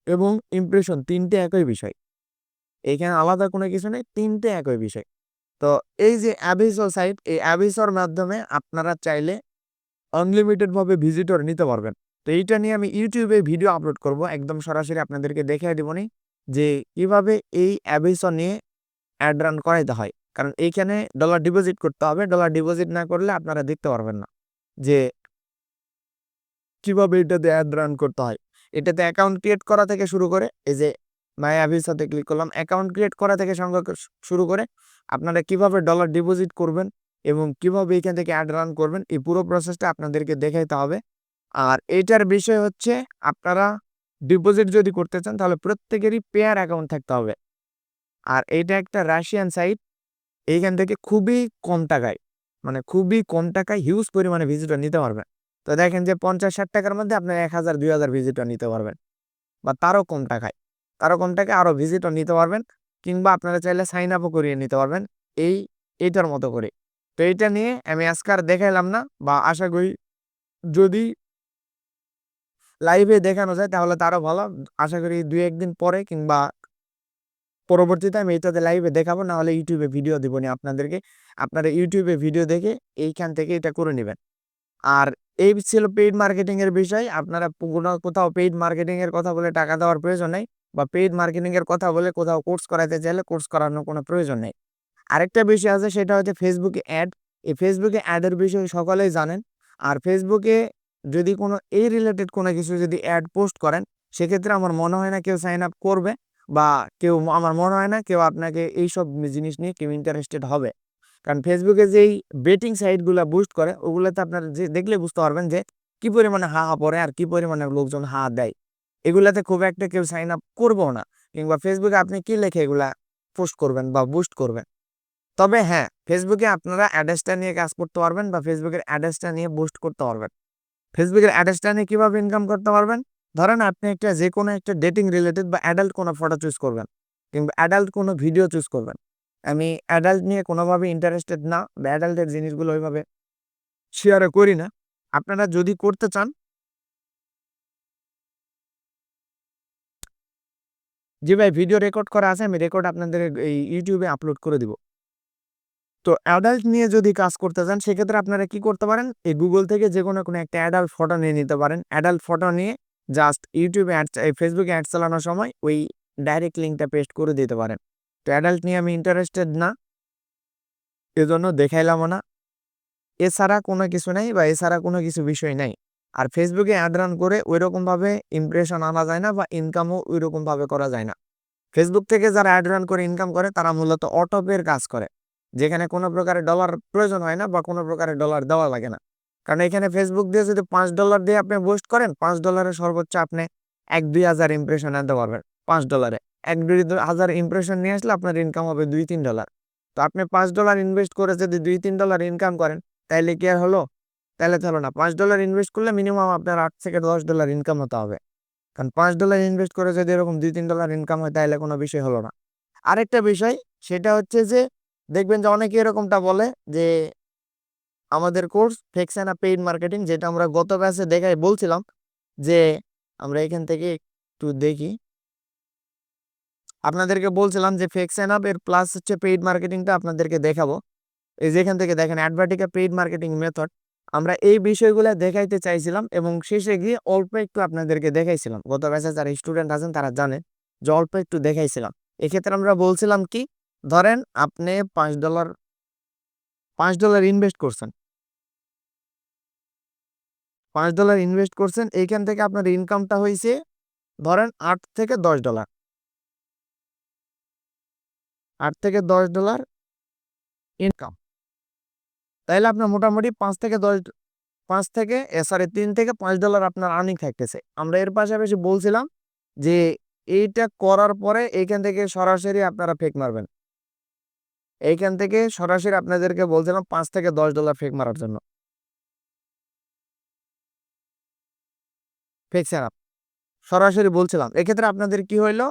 এবং ইমপ্রেশন তিনটে একই বিষয়, এখানে আলাদা কোনো কিছু নেই, তিনটে একই বিষয়। তো এই যে অ্যাবিসো সাইট, এই অ্যাবিসোর মাধ্যমে আপনারা চাইলে আনলিমিটেড ভাবে ভিজিটর নিতে পারবেন। তো এইটা নিয়ে আমি ইউটিউবে ভিডিও আপলোড করব, একদম সরাসরি আপনাদেরকে দেখিয়ে দেবনি যে কিভাবে এই অ্যাবিসো নিয়ে অ্যাড রান করাইতে হয়। কারণ এইখানে ডলার ডিপোজিট করতে হবে, ডলার ডিপোজিট না করলে আপনারা দেখতে পারবেন না যে কিভাবে এটাতে অ্যাড রান করতে হয়। এটাতে অ্যাকাউন্ট ক্রিয়েট করা থেকে শুরু করে, এই যে মাই অ্যাবিসোতে ক্লিক করলাম, অ্যাকাউন্ট ক্রিয়েট করা থেকে শুরু করে আপনারা কিভাবে ডলার ডিপোজিট করবেন এবং কিভাবে এখান থেকে অ্যাড রান করবেন, এই পুরো প্রসেসটা আপনাদেরকে দেখাইতে হবে। আর এইটার বিষয় হচ্ছে আপনারা ডিপোজিট যদি করতে চান তাহলে প্রত্যেকেরই পেয়ার অ্যাকাউন্ট থাকতে হবে। আর এইটা একটা রাশিয়ান সাইট, এইখান থেকে খুবই কম টাকায়, মানে খুবই কম টাকায় হিউজ পরিমাণে ভিজিটর নিতে পারবেন। তো দেখেন যে 50-60 টাকার মধ্যে আপনার 1000-2000 ভিজিটর নিতে পারবেন বা তারও কম টাকায়, আরও ভিজিটর নিতে পারবেন, কিংবা আপনারা চাইলে সাইন আপও করিয়ে নিতে পারবেন এইটার মতো করে। তো এইটা নিয়ে আমি আজকে আর দেখাইলাম না, বা আশা করি যদি লাইভে দেখানো যায় তাহলে তারও ভালো। আশা করি 2-1 দিন পরে কিংবা পরবর্তীতে আমি এটাতে লাইভে দেখাবো, না হলে ইউটিউবে ভিডিও দিব না আপনাদেরকে, আপনারা ইউটিউবে ভিডিও দেখে এইখান থেকে এটা করে নেবেন। আর এই ছিল পেইড মার্কেটিং এর বিষয়। আপনারা কোথাও পেইড মার্কেটিং এর কথা বলে টাকা দেওয়ার প্রয়োজন নেই, বা পেইড মার্কেটিং এর কথা বলে কোথাও কোর্স করাইতে চাইলে কোর্স করানোর কোনো প্রয়োজন নেই। আরেকটা বিষয় আছে, সেটা হচ্ছে ফেসবুকে অ্যাড। এই ফেসবুকে অ্যাডের বিষয় সকলেই জানেন। আর ফেসবুকে যদি কোনো এই রিলেটেড কোনো কিছু যদি অ্যাড পোস্ট করেন সেক্ষেত্রে আমার মনে হয় না কেউ সাইন আপ করবে, বা আমার মনে হয় না কেউ আপনাকে এইসব জিনিস নিয়ে কেউ ইন্টারেস্টেড হবে। কারণ ফেসবুকে যেই বেটিং সাইটগুলো বুস্ট করে ওগুলোতে আপনারা যে দেখলে বুঝতে পারবেন যে কি পরিমাণে হা হা পড়ে আর কি পরিমাণে লোকজন হা দেয়। এগুলাতে খুব একটা কেউ সাইন আপ করবো না, কিংবা ফেসবুকে আপনি কি লেখে এগুলা পোস্ট করবেন বা বুস্ট করবেন। তবে হ্যাঁ, ফেসবুকে আপনারা অ্যাডসটা নিয়ে কাজ করতে পারবেন বা ফেসবুকের অ্যাডসটা নিয়ে বুস্ট করতে পারবেন। ফেসবুকের অ্যাডসটা নিয়ে কিভাবে ইনকাম করতে পারবেন? ধরেন আপনি একটা যেকোনো একটা ডেটিং রিলেটেড বা অ্যাডাল্ট কোনো ফটো চুজ করবেন কিংবা অ্যাডাল্ট কোনো ভিডিও চুজ করবেন। আমি অ্যাডাল্ট নিয়ে কোনোভাবে ইন্টারেস্টেড না বা অ্যাডাল্টের জিনিসগুলো ওইভাবে শেয়ারও করি না। আপনারা যদি করতে চান, জি ভাই ভিডিও রেকর্ড করা আছে, আমি রেকর্ড আপনাদের এই ইউটিউবে আপলোড করে দিব। তো অ্যাডাল্ট নিয়ে যদি কাজ করতে চান সেক্ষেত্রে আপনারা কি করতে পারেন, এই গুগল থেকে যে কোনো একটা অ্যাডাল্ট ফটো নিয়ে নিতে পারেন। অ্যাডাল্ট ফটো নিয়ে জাস্ট ইউটিউবে ফেসবুকে অ্যাড চালানোর সময় ওই ডাইরেক্ট লিঙ্কটা পেস্ট করে দিতে পারেন। তো অ্যাডাল্ট নিয়ে আমি ইন্টারেস্টেড না, এজন্য দেখাইলামও না। এছাড়া কোনো কিছু নাই বা এছাড়া কোনো কিছু বিষয় নাই। আর ফেসবুকে অ্যাড রান করে ওইরকমভাবে ইমপ্রেশন আনা যায় না বা ইনকামও ওইরকমভাবে করা যায় না। ফেসবুক থেকে যারা অ্যাড রান করে ইনকাম করে তারা মূলত অটো পের কাজ করে, যেখানে কোনো প্রকারের ডলার প্রয়োজন হয় না বা কোনো প্রকারের ডলার দেওয়া লাগে না। কারণ এখানে ফেসবুক দিয়ে যদি $5 দিয়ে আপনি বুস্ট করেন, $5 সর্বোচ্চ আপনি 1-2 হাজার ইমপ্রেশন আনতে পারবেন। $5 1-2 হাজার ইমপ্রেশন নিয়ে আসলে আপনার ইনকাম হবে $2-3। তো আপনি $5 ইনভেস্ট করে যদি $2-3 ইনকাম করেন, তাইলে কি আর হলো? তাইলে তো হলো না। $5 ইনভেস্ট করলে মিনিমাম আপনার $8-10 ইনকাম হতে হবে। কারণ $5 ইনভেস্ট করে যদি এরকম $2-3 ইনকাম হয় তাহলে কোনো বিষয় হলো না। আরেকটা বিষয়, সেটা হচ্ছে যে দেখবেন যে অনেকে এরকমটা বলে যে আমাদের course fake sign up paid marketing, যেটা আমরা গত ব্যাচে দেখাই বলছিলাম যে আমরা এখান থেকে একটু দেখি, আপনাদেরকে বলছিলাম যে ফেক সাইন আপ এর প্লাস হচ্ছে পেইড মার্কেটিংটা আপনাদেরকে দেখাবো। এই যেখান থেকে দেখেন অ্যাডভার্টিকা পেইড মার্কেটিং মেথড, আমরা এই বিষয়গুলো দেখাইতে চাইছিলাম এবং শেষে গিয়ে অল্প একটু আপনাদেরকে দেখাইছিলাম। গত ব্যাচে যারা স্টুডেন্ট আছেন তারা জানে যে অল্প একটু দেখাইছিলাম। এক্ষেত্রে আমরা বলছিলাম কি, ধরেন আপনি $5 ইনভেস্ট করছেন, $5 ইনভেস্ট করছেন, এইখান থেকে আপনার ইনকামটা হয়েছে ধরেন $8-10, $8-10 ইনকাম। তাইলে আপনার মোটামুটি 3-5 ডলার আপনার আর্নিং থাকতেছে। আমরা এর পাশাপাশি বলছিলাম যে এইটা করার পরে এইখান থেকে সরাসরি আপনারা ফেক মারবেন। এইখান থেকে সরাসরি আপনাদেরকে বলছিলাম $5-10 ফেক মারার জন্য, ফেক সেটআপ সরাসরি বলছিলাম। এক্ষেত্রে আপনাদের কি হইলো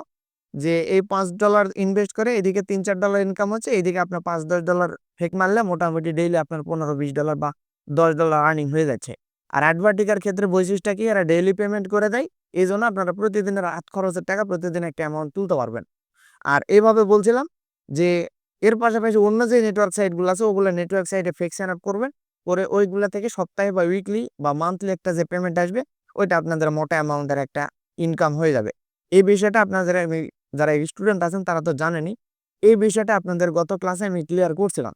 যে এই $5 ইনভেস্ট করে এদিকে $3-4 ইনকাম হচ্ছে, এইদিকে আপনার $5-10 ফেক মারলে মোটামুটি ডেইলি আপনার $15-20 বা $10 আর্নিং হয়ে যাচ্ছে। আর অ্যাডভার্টিকার ক্ষেত্রে বৈশিষ্ট্যটা কি, এরা ডেইলি পেমেন্ট করে দেয়। এই জন্য আপনারা প্রতিদিনের হাত খরচের টাকা প্রতিদিন একটা অ্যামাউন্ট তুলতে পারবেন। আর এভাবে বলছিলাম যে এর পাশাপাশি অন্য যে নেটওয়ার্ক সাইটগুলো আছে ওগুলো নেটওয়ার্ক সাইটে ফেক সাইন আপ করবেন, করে ওইগুলা থেকে সপ্তাহে বা উইকলি বা মান্থলি একটা যে পেমেন্ট আসবে ওইটা আপনাদের মোটা অ্যামাউন্টের একটা ইনকাম হয়ে যাবে। এই বিষয়টা আপনাদের যারা স্টুডেন্ট আছেন তারা তো জানেনই। এই বিষয়টা আপনাদের গত ক্লাসে আমি ক্লিয়ার করছিলাম।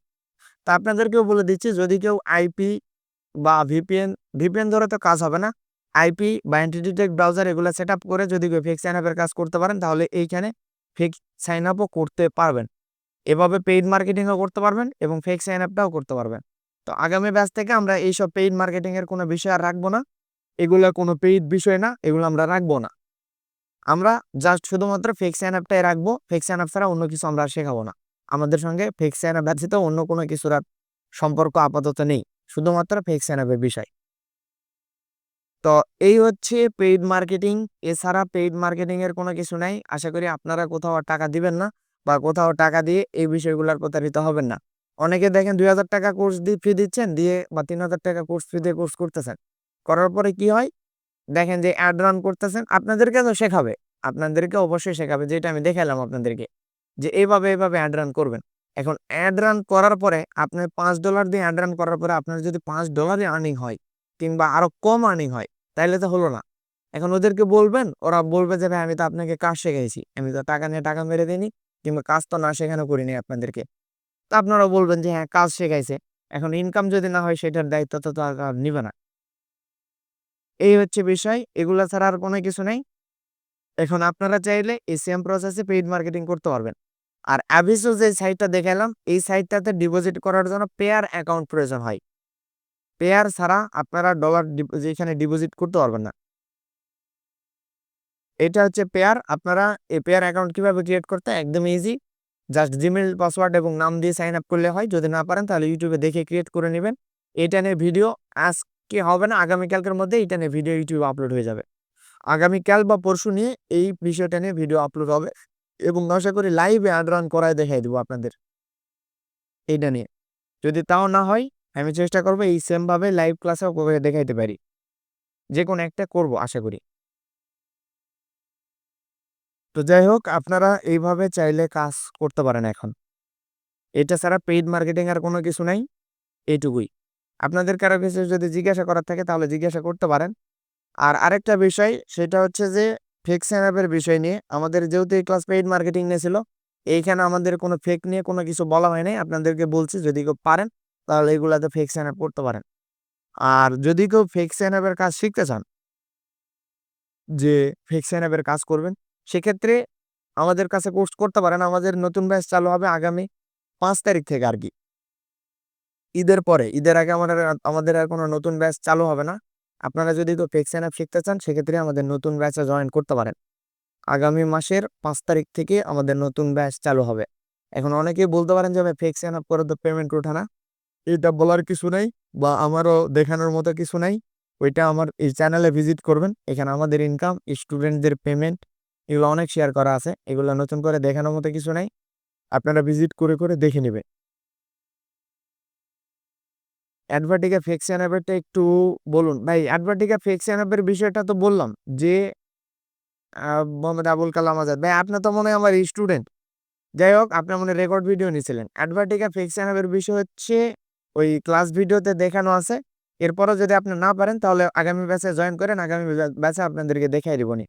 তা আপনাদেরকেও বলে দিচ্ছি, যদি কেউ আইপি বা ভিপিএন ধরে তো কাজ হবে না। আইপি বা এন্টিটি টেক ব্রাউজার এগুলো সেট আপ করে যদি কেউ ফেক সাইন আপের কাজ করতে পারেন তাহলে এইখানে ফেক সাইন আপও করতে পারবেন। এভাবে পেইড মার্কেটিংও করতে পারবেন এবং ফেক সাইন আপটাও করতে পারবেন। তো আগামী ব্যাচ থেকে আমরা এইসব পেইড মার্কেটিং এর কোনো বিষয় আর রাখবো না। এগুলো কোনো পেইড বিষয় না, এগুলো আমরা রাখবো না। আমরা জাস্ট শুধুমাত্র ফেক সাইন আপটাই রাখবো। ফেক সাইন আপ ছাড়া অন্য কিছু আমরা আর শেখাবো না। আমাদের সঙ্গে ফেক সাইন আপ ব্যতীত অন্য কোনো কিছুর আর সম্পর্ক আপাতত নেই। শুধুমাত্র ফেক সাইন আপের বিষয়। তো এই হচ্ছে পেইড মার্কেটিং। এছাড়া পেইড মার্কেটিং এর কোনো কিছু নাই। আশা করি আপনারা কোথাও আর টাকা দিবেন না বা কোথাও টাকা দিয়ে এই বিষয়গুলোর প্রতারিত হবেন না। অনেকে দেখেন ৳২,০০০ কোর্স ফি দিচ্ছেন দিয়ে বা ৳৩,০০০ কোর্স ফি দিয়ে কোর্স করতেছেন। করার পরে কি হয়? দেখেন যে অ্যাড রান করতেছেন। আপনাদেরকে তো শেখাবে। আপনাদেরকে অবশ্যই শেখাবে, যেটা আমি দেখাইলাম আপনাদেরকে। যে এভাবে অ্যাড রান করবেন। এখন অ্যাড রান করার পরে আপনি $5 দিয়ে অ্যাড রান করার পরে আপনার যদি $5 আর্নিং হয় কিংবা আরো কম আর্নিং হয় তাইলে তো হলো না। এখন ওদেরকে বলবেন, ওরা বলবে যে ভাই আমি তো আপনাকে কাজ শেখাইছি। আমি তো টাকা নিয়ে টাকা মেরে দিইনি কিংবা কাজ তো না শেখানো করিনি আপনাদেরকে। তো আপনারা বলবেন যে হ্যাঁ কাজ শেখাইছে। এখন ইনকাম যদি না হয় সেটার দায়িত্ব তো আর নিবে না। এই হচ্ছে বিষয়। এগুলা ছাড়া আর কোনো কিছু নাই। এখন আপনারা চাইলে এই সেম প্রসেসে পেইড মার্কেটিং করতে পারবেন। আর Aviso যে সাইটটা দেখাইলাম, এই সাইটটাতে ডিপোজিট করার জন্য পেয়ার অ্যাকাউন্ট প্রয়োজন হয়। পেয়ার ছাড়া আপনারা ডলার যেখানে ডিপোজিট করতে পারবেন না। এটা হচ্ছে পেয়ার। আপনারা এই পেয়ার অ্যাকাউন্ট কিভাবে ক্রিয়েট করতে, একদম ইজি। জাস্ট জিমেইল পাসওয়ার্ড এবং নাম দিয়ে সাইন আপ করলে হয়। যদি না পারেন তাহলে ইউটিউবে দেখে ক্রিয়েট করে নেবেন। এটা নিয়ে ভিডিও আজকে হবে না, আগামীকালকের মধ্যে এটা নিয়ে ভিডিও ইউটিউবে আপলোড হয়ে যাবে। আগামীকাল বা পরশু নিয়ে এই বিষয়টা নিয়ে ভিডিও আপলোড হবে এবং আশা করি লাইভে অ্যাড রান করায় দেখাই দেবো আপনাদের এইটা নিয়ে। যদি তাও না হয় আমি চেষ্টা করবো এই সেম ভাবে লাইভ ক্লাসেও করে দেখাইতে পারি, যে কোনো একটা করব আশা করি। তো যাই হোক, আপনারা এইভাবে চাইলে কাজ করতে পারেন এখন। এটা ছাড়া পেইড মার্কেটিং আর কোনো কিছু নাই, এইটুকুই। আপনাদের কারো কিছু যদি জিজ্ঞাসা করার থাকে তাহলে জিজ্ঞাসা করতে পারেন। আর আরেকটা বিষয় সেটা হচ্ছে যে ফেক সাইন আপের বিষয় নিয়ে আমাদের যেহেতু এই ক্লাস পেইড মার্কেটিং নিয়েছিল, এইখানে আমাদের কোনো ফেক নিয়ে কোনো কিছু বলা হয় নাই। আপনাদেরকে বলছি যদি কেউ পারেন তাহলে এগুলাতে ফেক সাইন আপ করতে পারেন। আর যদি কেউ ফেক সাইন আপের কাজ শিখতে চান, যে ফেক সাইন আপের কাজ করবেন, সেক্ষেত্রে আমাদের কাছে কোর্স করতে পারেন। আমাদের নতুন ব্যাচ চালু হবে আগামী 5 তারিখ থেকে আর কি, ঈদের পরে। ঈদের আগে আমাদের আর কোনো নতুন ব্যাচ চালু হবে না। আপনারা যদি কেউ ফেক সাইন আপ শিখতে চান সেক্ষেত্রে আমাদের নতুন ব্যাচে জয়েন করতে পারেন। আগামী মাসের 5 তারিখ থেকে আমাদের নতুন ব্যাচ চালু হবে। এখন অনেকেই বলতে পারেন যে ভাই ফেক সাইন আপ করে তো পেমেন্ট ওঠে না। এটা বলার কিছু নাই বা আমারও দেখানোর মতো কিছু নাই। ওইটা আমার এই চ্যানেলে ভিজিট করবেন। এখানে আমাদের ইনকাম, স্টুডেন্টদের পেমেন্ট এগুলো অনেক শেয়ার করা আছে। এগুলো নতুন করে দেখানোর মতো কিছু নাই। আপনারা ভিজিট করে করে দেখে নেবেন। অ্যাডভার্টিকা ফেক সাইন আপেরটা একটু বলুন ভাই। অ্যাডভার্টিকা ফেক সাইন আপের বিষয়টা তো বললাম যে মোহাম্মদ আবুল কালাম আজাদ ভাই, আপনি তো মনে হয় আমার স্টুডেন্ট। যাই হোক, আপনি মনে রেকর্ড ভিডিও নিয়েছিলেন। অ্যাডভার্টিকা ফেক সাইন আপের বিষয় হচ্ছে ওই ক্লাস ভিডিওতে দেখানো আছে। এরপরও যদি আপনি না পারেন তাহলে আগামী ব্যাচে জয়েন করেন। আগামী ব্যাচে আপনাদেরকে দেখাই দিবনি।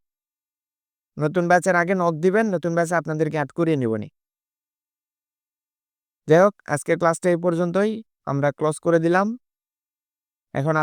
নতুন ব্যাচের আগে নক দিবেন, নতুন ব্যাচে আপনাদেরকে অ্যাড করিয়ে নিবনি। যাই হোক, আজকের ক্লাসটা এই পর্যন্তই আমরা ক্লোজ করে দিলাম। এখন